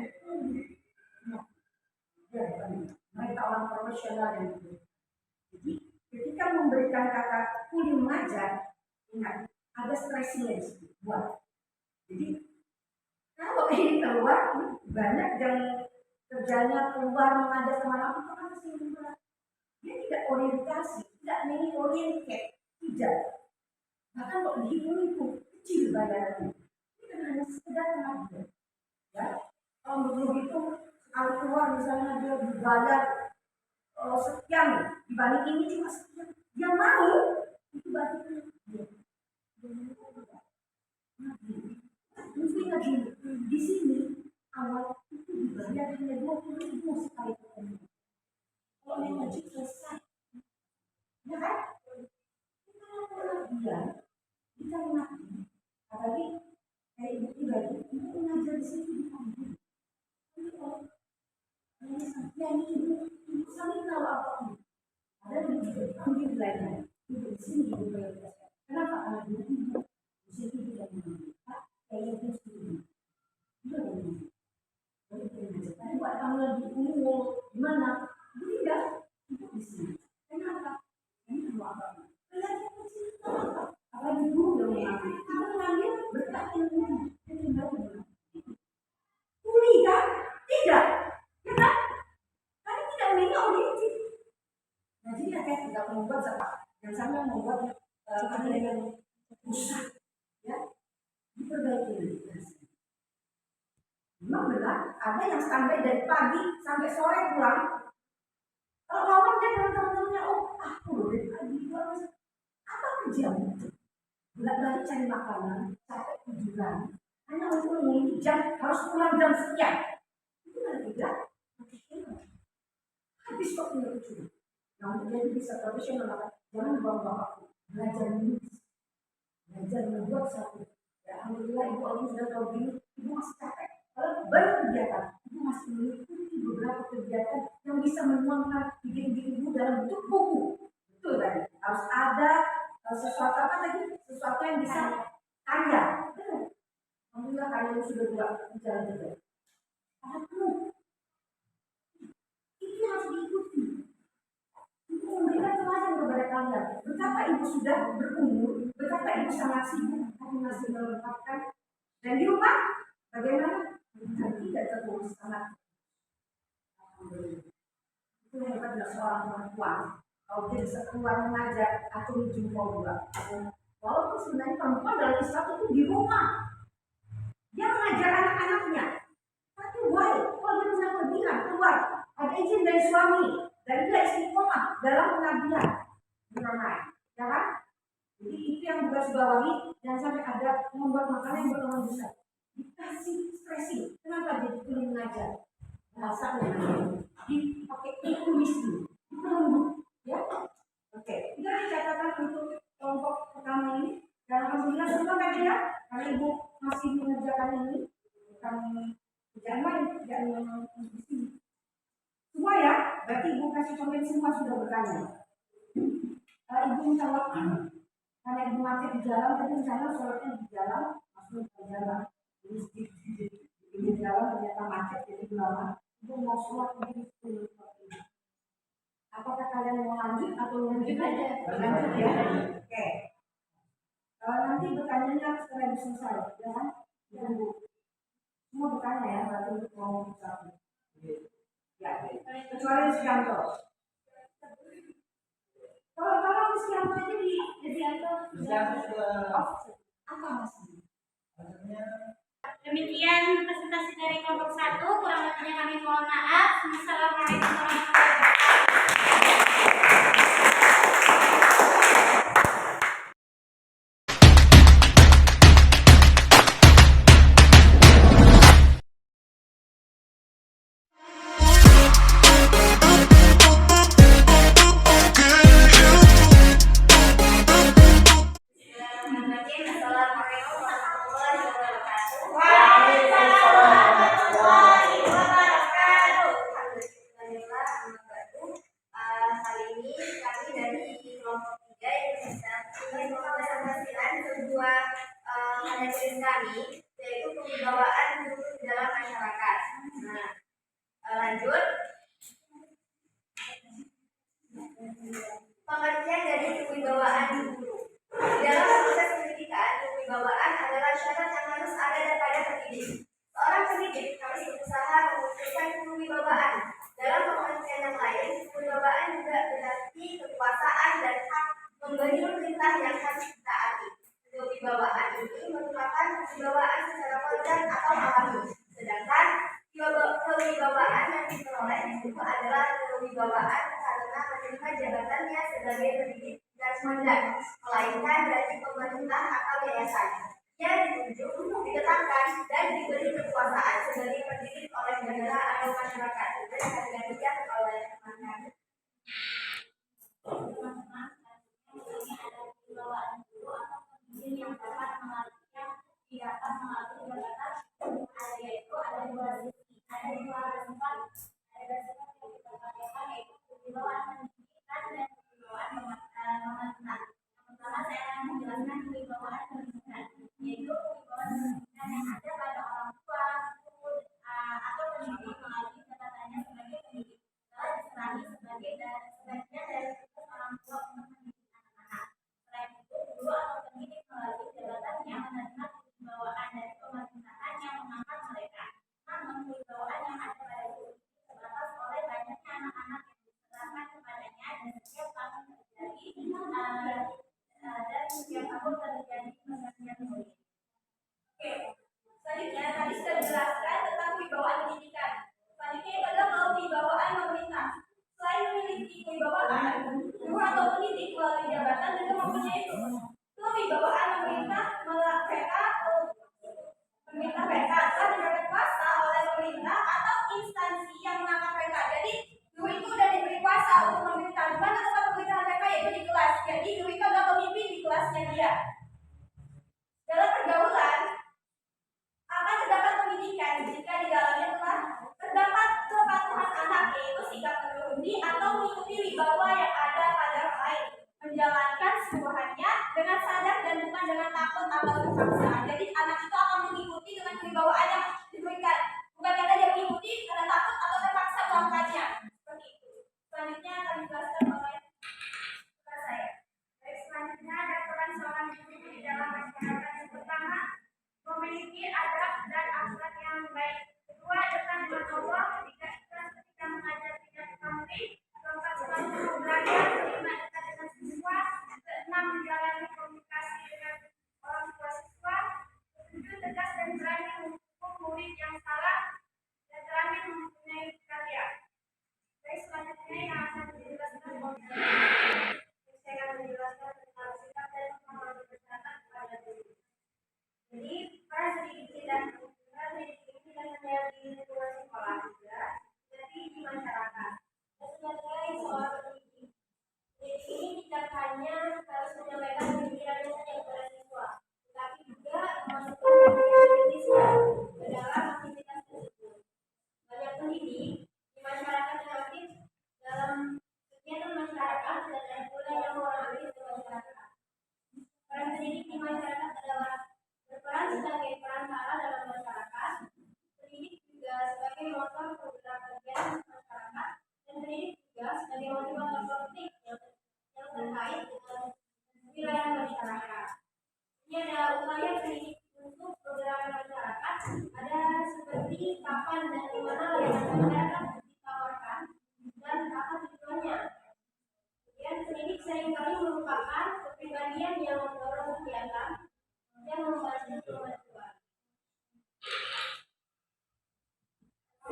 mereka orang profesional yang itu. Jadi ketika memberikan kata kuli mengajar, ingat ada stressnya buat. Jadi kalau ini keluar banyak yang kerjanya keluar mengajar kemana-mana itu kan sih dia tidak orientasi, tidak mini oriented, tidak. Bahkan kalau dihitung itu kecil bayarannya. Ini kan hanya sekedar mengajar. Ya, kalau begitu sekali keluar misalnya dia dibayar sekian dibanding ini cuma sekian, dia mau itu berarti dia. Mesti lagi di sini awal itu dibayar hanya 20.000 sekali ketemu. Kalau yang ngaji selesai, ya kan? Dia kita mengaji, apalagi kayak ibu pribadi, ibu mengajar di sini dipanggil. Yang ibu sampai tahu apa ini? Ada yang dipanggil lainnya, ibu di sini ibu prioritaskan. Kenapa? Karena ibu di sini tidak mengaji. Kayak itu sendiri. Itu yang mengaji. Tapi buat kamu lagi umur, gimana? Tidak, itu di sini. Kenapa? Ini mau apa? Belajar kecil apa? Apa di guru yang mengambil? Kita mengambil berkah ilmu yang tinggal di mana? Kuli kan? Tidak, ya kan? Kami tidak memiliki orientif. Nah jadi saya tidak membuat apa? Yang sama membuat ada yang usah, ya diperbaiki. Memang benar, ada yang sampai dari pagi sampai sore pulang. Kalau ngomong dia dengan teman-temannya, aku loh dari pagi pulang. Apa kerjamu? Bolak-balik cari makanan, capek tujuan. Hanya untuk memilih jam, harus pulang jam sekian. Itu kan tidak habis waktunya itu. Nah, untuk jadi bisa profesional, jangan buang-buang waktu. Belajar menulis, belajar membuat satu. Ya, alhamdulillah ibu Allah sudah tahu gini, ibu masih capek. Kalau baru kegiatan, ibu masih mengikuti beberapa kegiatan yang bisa menuangkan ide-ide ibu dalam bentuk buku. Betul kan? Harus ada sesuatu apa tadi? Sesuatu yang bisa karya. Alhamdulillah karya sudah buat jalan juga. Itu harus diikuti. Ibu memberikan teladan kepada kalian. Betapa ibu sudah berumur, betapa ibu sangat sibuk, tapi masih melengkapkan. Dan di rumah adalah seorang perempuan, kalau dia bisa keluar mengajar atau menjumpai juga. Walaupun sebenarnya perempuan dalam Islam itu di rumah, dia mengajar anak-anaknya. Tapi why? Kalau dia punya kelebihan keluar, ada izin dari suami, dan dia istiqomah dalam pengabdian, benar, ya kan? Jadi itu yang garis bawahi, jangan sampai ada membuat makanan yang berkembang besar. Dikasih stressing, kenapa jadi pilih mengajar? Bahasa dipakai tulis dulu, dulu, ya. Oke, kita dicatatkan untuk kelompok pertama ini. Dan alhamdulillah semua kan ya, karena ibu masih mengerjakan ini, bukan kerjaan lain, kerjaan yang di sini. Semua ya, berarti ibu kasih komen semua sudah bertanya. Ibu minta waktu, karena ibu macet di jalan, tapi misalnya sholatnya di jalan, masuk ke jalan, di jalan ternyata macet jadi lama. Ibu mau sholat mungkin 10 menit. Apakah kalian mau lanjut atau lanjut aja? Lanjut ya. Oke. Nanti bertanya setelah ibu selesai, ya kan? Ibu semua bertanya ya, berarti untuk mau bicara. Ya, kecuali Susianto. Kalau Susianto aja di Susianto apa maksudnya? Demikian presentasi dari kelompok 1. Kurang lebihnya kami mohon maaf. Assalamualaikum warahmatullahi wabarakatuh. Bismillahirrahmanirrahim. Assalamualaikum warahmatullahi wabarakatuh. Waalaikumsalam warahmatullahi wabarakatuh. Alhamdulillah, kali ini kami dari kelompok 3 ingin mempresentasikan sebuah karya tulis kami, yaitu kewibawaan guru di dalam masyarakat. Nah, lanjut. Pengertian dari kewibawaan guru. Di dalam proses pendidikan, kewibawaan adalah syarat yang harus ada pada pendidik. Seorang pendidik harus berusaha memunculkan kewibawaan. Dalam pengertian yang lain, kewibawaan juga berarti kekuasaan dan hak memberi perintah yang harus ditaati. Kewibawaan ini merupakan kewibawaan secara kodrat atau alami. Sedangkan kewibawaan yang diperoleh itu adalah kewibawaan karena menerima jabatannya sebagai pendidik dan komandan, melainkan dari pemerintah atau yayasan. Ia ditunjuk, ditetapkan, dan diberi kekuasaan sebagai pendidik oleh negara atau masyarakat dan harganya oleh masyarakat. Ini ada kewibawaan guru atau pendidik yang dapat melatih jabatan, yaitu ada dua sisi, ada dua sifat yang diperhatikan, yaitu kewibawaan pendidikan dan kewibawaan pemerintah. Pertama saya akan menjelaskan kewibawaan pendidikan, yaitu kewibawaan pendidikan yang ada pada orang tua, guru, atau pendidik melalui jabatannya sebagai pendidik telah diserahi sebagian dari tugas orang tua untuk mendidik anak-anak. Selain itu, guru atau pendidik melalui jabatannya menerima kewibawaan dari pemerintahan yang mengangkat mereka. Namun kewibawaan yang ada pada guru terbatas oleh banyaknya anak-anak yang diserahkan kepadanya dan setiap tahun terjadi pergantian murid. Oke, selanjutnya tadi sudah dijelaskan tentang kewibawaan pendidikan. Selanjutnya itu adalah kewibawaan pemerintah. Selain memiliki kewibawaan, guru atau pendidik melalui jabatan juga mempunyai kewibawaan pemerintah. Mereka telah mendapat kuasa oleh pemerintah atau instansi yang mengangkat mereka. Jadi guru itu sudah diberi kuasa untuk memerintah. Dimana tempat pemerintahan mereka, yaitu di kelas. Jadi guru itu adalah pemimpin di kelasnya dia. Dalam pergaulan akan terdapat pendidikan jika di dalamnya telah terdapat kepatuhan anak, yaitu sikap menuruni atau mengikuti wibawa yang ada pada orang lain, menjalankan suruhannya dengan sadar dan bukan dengan takut atau terpaksa. Jadi anak itu akan mengikuti dengan kewibawaan yang diberikan, bukan karena dia mengikuti karena takut atau terpaksa melakukannya. Seperti itu. Selanjutnya akan dijelaskan oleh saya. Baik, selanjutnya ada peran seorang guru di dalam masyarakat. Yang pertama, memiliki adab dan akhlak yang baik. Kedua, dekat dengan Allah. Ketiga, ikhlas ketika mengajar tidak pamrih. Keempat,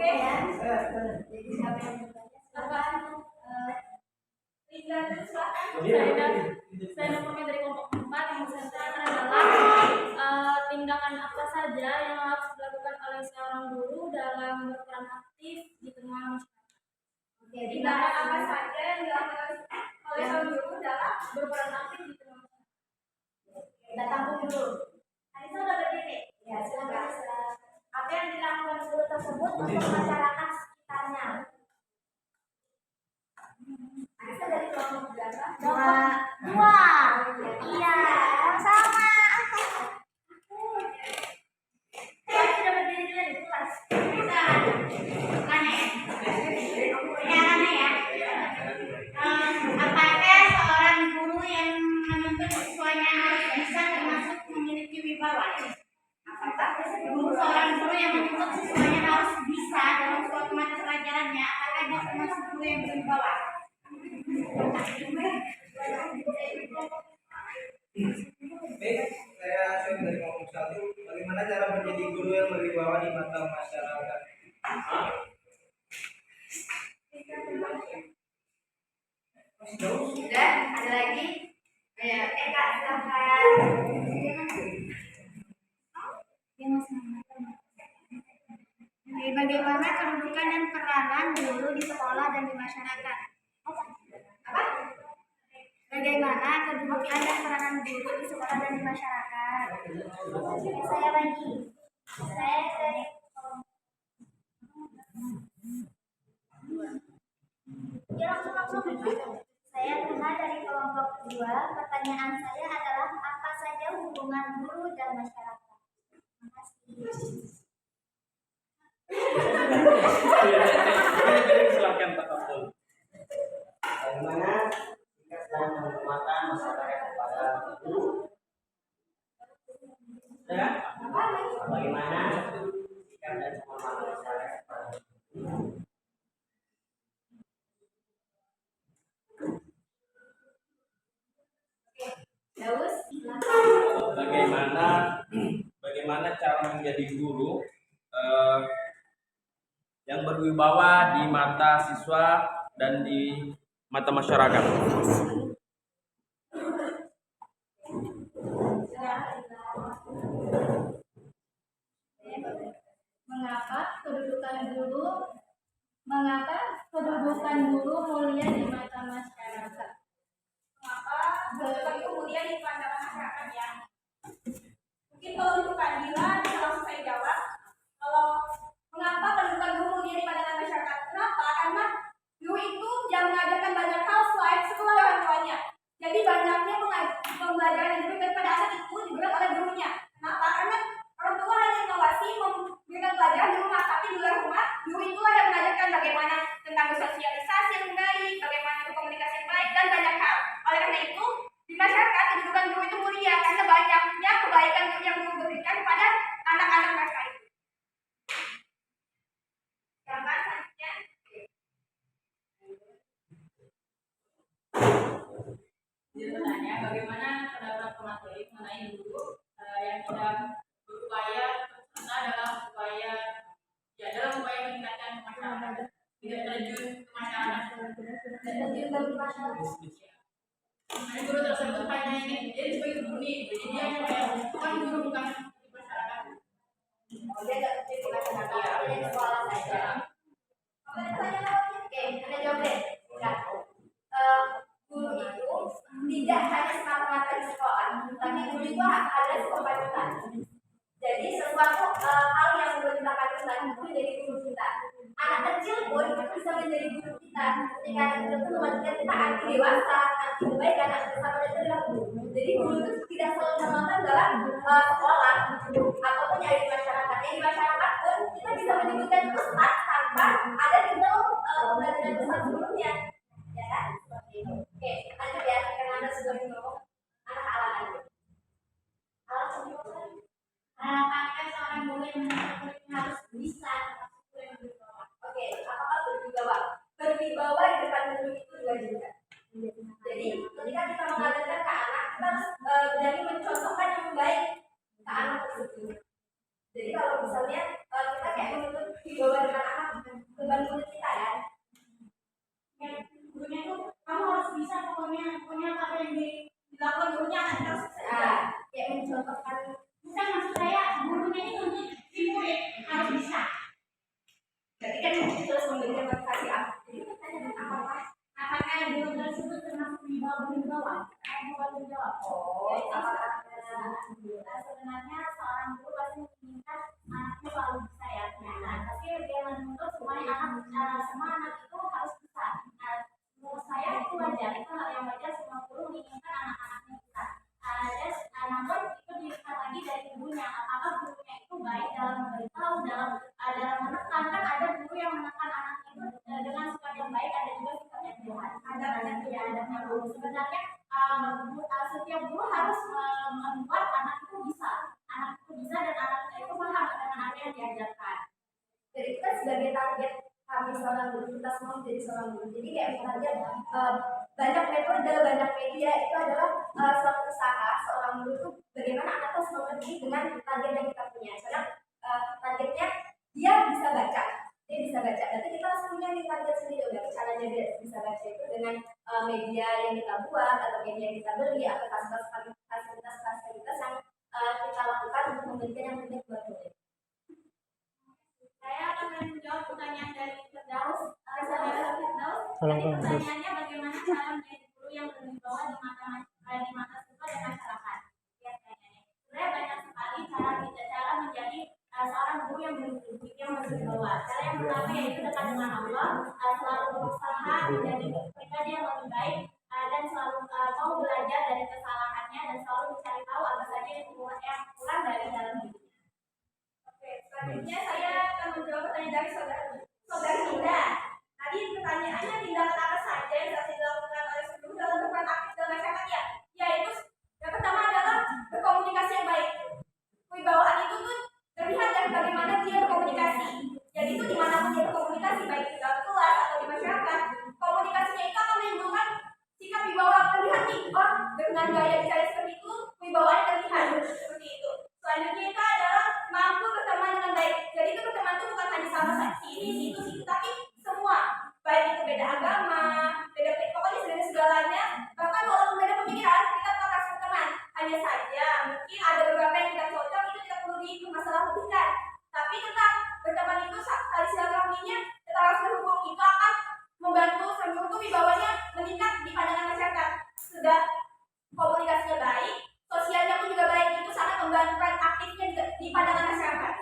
Oke ya. Jadi siapa yang bertanya? Silakan. Linda, silakan. Saya dokumen dari kelompok 4 yang disertakan adalah tindakan apa saja yang harus dilakukan oleh seorang guru dalam berperan aktif di tengah masyarakat. Oke, Tindakan apa saja yang dilakukan oleh seorang guru dalam berperan aktif di tengah masyarakat. kita tampung dulu. Anissa udah berdiri. Ya, silakan. Apa yang dilakukan guru tersebut untuk masyarakat sekitarnya? Anissa dari kelompok berapa? Dua. Iya, sama. Saya sudah berdiri dulu di kelas. Bisa. Aneh. Ya, aneh ya. Apakah seorang guru yang menuntut siswanya harus bisa termasuk memiliki wibawa? Apakah seorang guru yang menuntut siswanya harus bisa dalam suatu mata pelajarannya? Apakah dia termasuk guru yang berwibawa? Baik, saya dari kelompok 1. Bagaimana cara menjadi guru yang berwibawa di mata masyarakat? Sudah, ada lagi? Ya, Kak, silakan. Bagaimana kedudukan dan peranan guru di sekolah dan di masyarakat? Apa? Bagaimana kedudukan dan peranan guru di sekolah dan di masyarakat? Saya lagi. Saya dari ya, langsung. Saya Tuna dari kelompok 2. Pertanyaan saya adalah apa saja hubungan guru dan masyarakat? Terima kasih. Silakan Pak Abdul. Bagaimana sikap dan penghormatan masyarakat kepada guru? Ya? Bagaimana sikap dan penghormatan masyarakat kepada guru? Daus, Bagaimana cara menjadi guru yang berwibawa di mata siswa dan di mata masyarakat? Mengapa kedudukan guru mulia di mata masyarakat? Mengapa kedudukan itu mulia di pandangan masyarakat ya? Mungkin kalau untuk Kadila bisa langsung saya jawab. Kalau mengapa kedudukan guru mulia di pandangan masyarakat? Kenapa? Karena guru itu yang mengajarkan banyak hal selain sekolah orang tuanya. Jadi banyaknya pembelajaran yang diberikan pada anak itu diberikan oleh gurunya. Kenapa? Karena orang tua hanya mengawasi memberikan pelajaran di rumah, tapi di luar rumah guru itulah yang mengajarkan bagaimana tentang bersosialisasi yang baik, bagaimana berkomunikasi yang baik, dan banyak hal. Oleh karena itu, di masyarakat kedudukan guru itu mulia karena banyaknya kebaikan yang guru berikan kepada anak-anak mereka itu. Gambar selanjutnya. Jadi bertanya, bagaimana pendapat pemateri mengenai guru yang tidak berupaya serta dalam upaya meningkatkan masyarakat, tidak terjun ke masyarakat. Nah, guru tersebut hanya ingin dia sebagai guru nih, jadi dia bukan guru, bukan di masyarakat. dia nggak terjun ke masyarakat, dia di sekolah saja. Oke, ada jawab deh. Guru itu tidak hanya semata-mata di sekolah, tapi guru itu ada kekompakan. Jadi sesuatu hal yang menurut kita katakan itu menjadi guru kita. Anak kecil pun bisa menjadi guru kita. Ketika anak kecil itu memastikan kita arti dewasa, arti kebaikan, arti bersama itu adalah guru. Jadi guru itu tidak selalu termakan dalam sekolah ataupun yang di masyarakat. Yang di masyarakat pun kita bisa menyebutkan pesan tanpa ada di dalam pembelajaran pesan sebelumnya. Ya kan? Seperti itu. Oke, lanjut ya. Karena Anda sudah ngomong anak alasan. Apakah seorang guru yang harus bisa termasuk guru yang berwibawa? Oke, apakah berwibawa? Berwibawa di depan guru itu diwajibkan. Jadi, ketika kita mengajarkan ke anak, kita harus berani mencontohkan yang baik ke anak tersebut. Jadi kalau misalnya kita kayak menuntut wibawa dengan anak, beban mulut kita ya. Gurunya itu kamu harus bisa pokoknya apa yang dilakukan gurunya akan terus Kayak mencontohkan. bukan maksud saya gurunya itu si murid harus bisa. Jadi kan terus memberikan motivasi apa? Jadi pertanyaan Apakah guru tersebut termasuk di bawah? Bukan menjawab. Sebenarnya seorang guru pasti menginginkan anaknya selalu bisa ya. Nah, tapi dia menuntut semua anak itu harus bisa. Nah, menurut saya itu wajar, itu hal yang wajar semua guru menginginkan anak-anaknya bisa. Namun itu dilihat lagi dari gurunya. Apakah gurunya itu baik dalam memberitahu, dalam menekan? Kan ada guru yang menekan anak itu dengan sikap yang baik, ada juga sikap yang jahat. Ada guru sebenarnya setiap guru harus membuat anak itu bisa dan anaknya itu paham dengan apa yang diajarkan. Jadi kita sebagai target kami seorang guru, kita semua menjadi seorang guru. Jadi kayak misalnya banyak metode, banyak media itu adalah suatu usaha seorang guru itu bagaimana anak itu mengerti dengan target yang kita punya. Misalnya targetnya dia bisa baca. Berarti kita harus punya nih target sendiri. Udah caranya dia bisa baca itu dengan media yang kita buat atau media yang kita beli atau fasilitas yang kita lakukan untuk memberikan yang terbaik buat murid. Saya akan menjawab pertanyaan dari Firdaus. Saudara Firdaus, Tolong, jadi Bang. pertanyaannya bagaimana cara menjadi guru yang berwibawa di mata siswa dan masyarakat? Ya, pertanyaannya. Sebenarnya banyak sekali cara menjadi seorang guru yang berwibawa. Cara yang pertama yaitu dekat dengan Allah, selalu berusaha menjadi pribadi yang lebih baik dan selalu mau belajar dari kesalahannya dan selalu mencari tahu apa saja yang kurang dari dalam hidupnya. Oke, selanjutnya saya akan menjawab pertanyaan dari saudari Linda. Tadi pertanyaannya tindakan apa saja yang harus dilakukan oleh guru dalam berperan aktif dalam masyarakat ya? Yaitu yang pertama adalah berkomunikasi yang baik. Kewibawaan itu tuh terlihat dari bagaimana dia berkomunikasi. Jadi itu dimanapun dia berkomunikasi, baik di dalam kelas atau di masyarakat, komunikasinya itu akan menimbulkan sikap wibawa terlihat nih. Oh, dengan gaya bicara seperti itu, wibawanya terlihat seperti itu. Selanjutnya itu adalah mampu berteman dengan baik. Jadi itu berteman itu bukan hanya sama sini, situ, tapi semua. Baik itu beda agama, pokoknya segalanya. Bahkan walaupun beda pemikiran, kita tetap harus berteman. Hanya saja mungkin ada beberapa yang tidak cocok, itu tidak perlu dipermasalahkan. Tapi tetap berteman itu tali silaturahminya tetap harus berhubung. Itu akan membantu wibawanya meningkat di pandangan masyarakat. Sudah komunikasinya baik, sosialnya pun juga baik, itu sangat membantu peran aktifnya di pandangan masyarakat.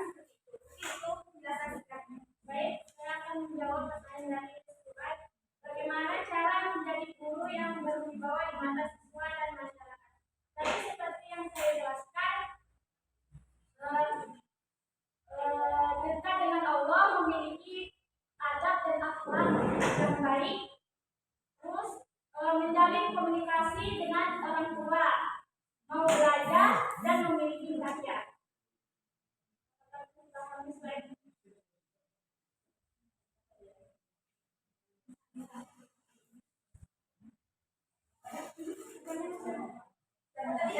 Itu penjelasan singkatnya. Baik, saya akan menjawab pertanyaan dari Surat. Bagaimana cara menjadi guru yang berwibawa di mata siswa dan masyarakat? Tadi seperti yang saya jelaskan, dekat dengan Allah, memiliki adab dan akhlak yang baik, terus menjalin komunikasi dengan orang tua, mau belajar dan memiliki belajar.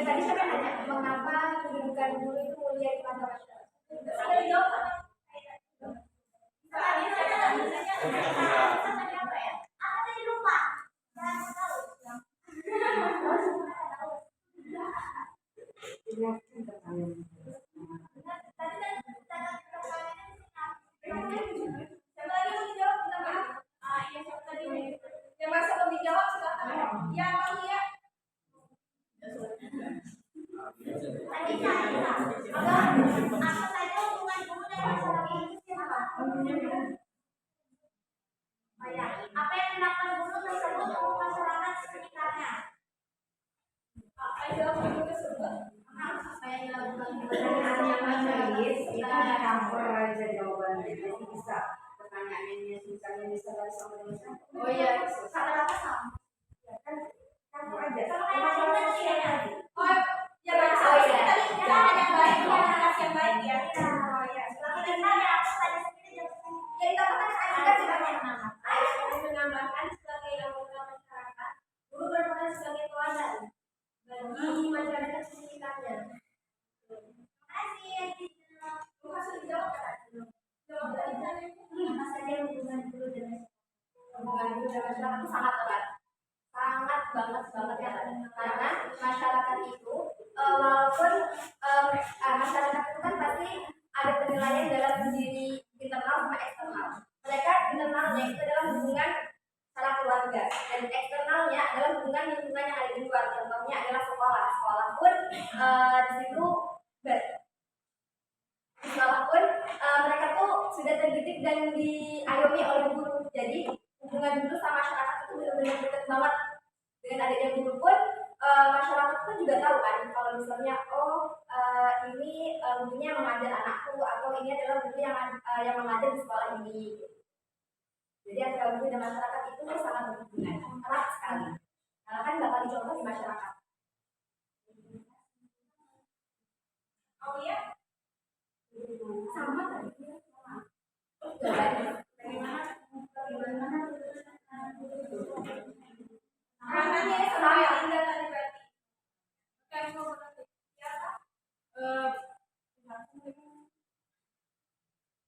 Tadi saya nanya mengapa kedudukan guru itu mulia di mata masyarakat. Sudah dijawab apa? Tadi lupa. Siapa lagi mau dijawab? Yang merasa belum dijawab silakan. Ya, Bang, ya. Apa saja hubungan guru dan masyarakat itu siapa? Oh ya, apa yang dilakukan guru tersebut untuk masyarakat sekitarnya? Apa yang dilakukan guru tersebut? Apa yang dilakukan guru Kita ada campur aja jawabannya, jadi bisa pertanyaannya susahnya bisa dari sama dengan sama. Oh iya, Kata-kata sama. kan campur aja. Kalau kayak masalah sosial tadi. Oh ya baik. Oh iya. Tadi kita ada yang baik, ya narasi yang baik ya. Oh ya, Kalau kita ada apa saja sendiri jawabnya. ya ditambahkan saya juga Apa yang nama? Saya menambahkan sebagai anggota masyarakat, guru berperan sebagai teladan bagi masyarakat sekitarnya. Terima kasih. Masuk dijawab kan? Jawab dari Apa saja hubungan masyarakat itu sangat erat, sangat banget ya kan. Karena masyarakat itu walaupun masyarakat itu kan pasti ada penilaian dalam diri internal sama eksternal. Mereka internalnya itu adalah hubungan salah keluarga, dan eksternalnya adalah hubungan lingkungan yang ada di luar. Contohnya adalah sekolah pun di situ mereka tuh sudah terdidik dan diayomi oleh guru. Jadi hubungan guru sama masyarakat itu benar-benar dekat banget. Dengan adanya guru pun masyarakat pun juga tahu kan kalau misalnya ini gurunya mengajar anakku, atau ini adalah guru yang mengajar di sekolah ini. Jadi antara guru dan masyarakat itu sangat berhubungan, erat sekali. Karena kan bakal dicontoh di masyarakat. Oh iya, sama tadi. Bagaimana?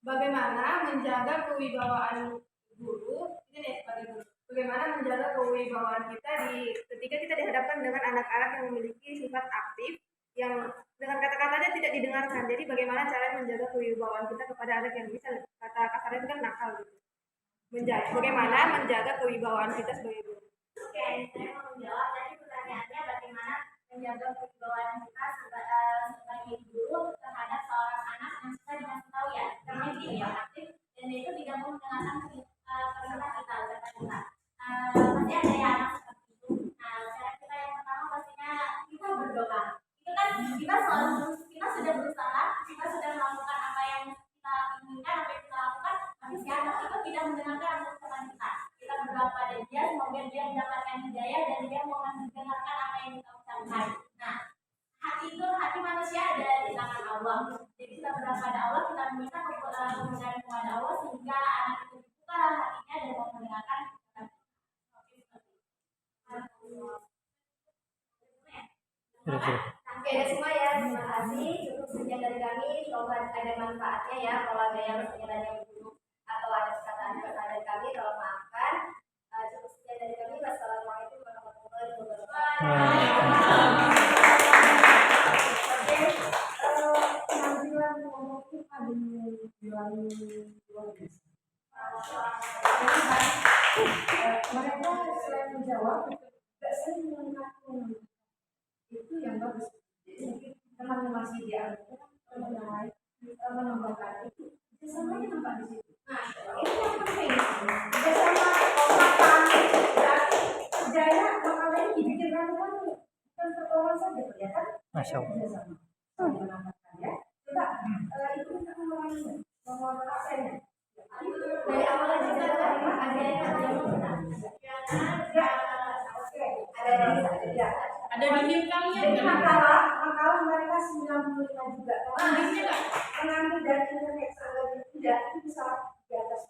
Bagaimana menjaga kewibawaan guru, ini nih sebagai guru. Bagaimana menjaga kewibawaan kita ketika kita dihadapkan dengan anak-anak yang memiliki sifat aktif yang dengan kata-katanya tidak didengarkan. Jadi bagaimana cara menjaga kewibawaan kita kepada anak yang bisa kata kasarnya itu kan nakal gitu. Bagaimana menjaga kewibawaan kita sebagai guru? Oke, saya mau menjawab tadi pertanyaannya bagaimana menjaga kewibawaan kita sebagai guru terhadap seorang anak yang suka dikasih tahu ya, karena dia aktif dan itu tidak mau mendengarkan perintah kita, ucapan kita. Pasti ada ya anak seperti itu. Nah, cara kita yang pertama pastinya kita berdoa. Itu kan kita sudah berusaha, kita sudah melakukan apa yang kita inginkan, apa yang kita lakukan, tapi si anak itu tidak mendengarkan ucapan kita. Kita berdoa pada dia, semoga dia mendapatkan hidayah dan dia mau mendengarkan apa yang kita ucapkan. Nah, hati manusia ada di tangan Allah. Jadi kita berdoa pada Allah, kita meminta kemudahan kepada Allah sehingga anak itu dibuka hatinya dan mau mendengarkan. Oke, ada semua ya. Terima kasih. Cukup sekian dari kami. Semoga ada manfaatnya ya. Kalau ada yang sekiranya buruk atau ada perkataan dari kami, tolong maafkan. Cukup sekian dari kami. Wassalamualaikum warahmatullahi wabarakatuh. Penampilan kelompok ada yang luar biasa. Mereka selain menjawab, tidak sering mengatakan itu yang bagus. Jadi teman masih dia teman yang lain menambahkan itu semuanya nampak di situ. Nah, itu yang penting. Bersama komatan berarti kerjanya makanya dibikin ramuan bukan pertolongan saja ya kan? Masya Allah. Ya. Coba itu kita ngomongin nomor absennya. Dari awal aja kita ada Ada di NIM kalian Jadi kan? makalah mereka 95 juga. Bisa nggak? Mengambil dari internet sangat tidak itu bisa di atas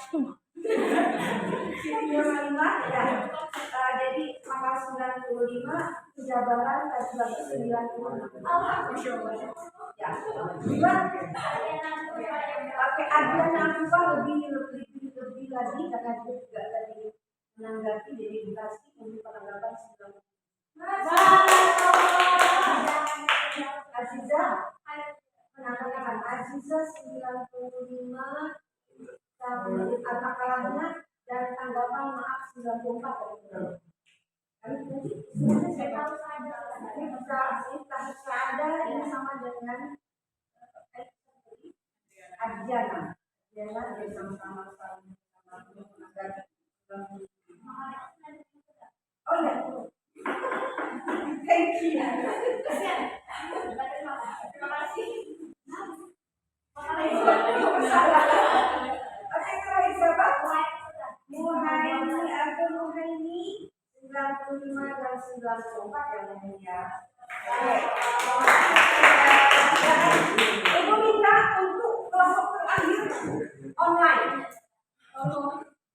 95 ya. Jadi makalah 95 kejabaran tadi bagus 96. Alhamdulillah. Ya. Dua pakai aduan apa lebih lagi karena dia juga tadi menanggapi jadi dikasih untuk penanggapan 90. Aziza menanggapan Aziza 95 makalahnya dan tanggapan maaf 94 dari semuanya saya tahu saja ini bisa ada ini sama dengan Adjana Adjana dia sama-sama menanggapi. Oh ya, thank you. Terima kasih. Oke, terakhir siapa? Muhaini atau Muhaini 95 dan 94 ya Muhaini ya. Ibu minta untuk kelompok terakhir online.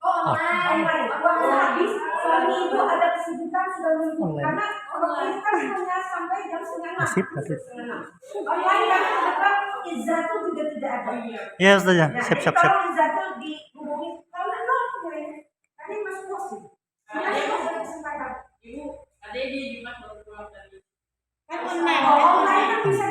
Online. Waktu habis suami ibu ada kesibukan sudah minggu karena kalau itu kan hanya sampai jam 5:30. Online kan tetap Izzatul juga tidak ada. Ya, Ustazah. Nah, Siap. kalau Izzatul dihubungi kalau nol ini masuk Kalau online kan bisa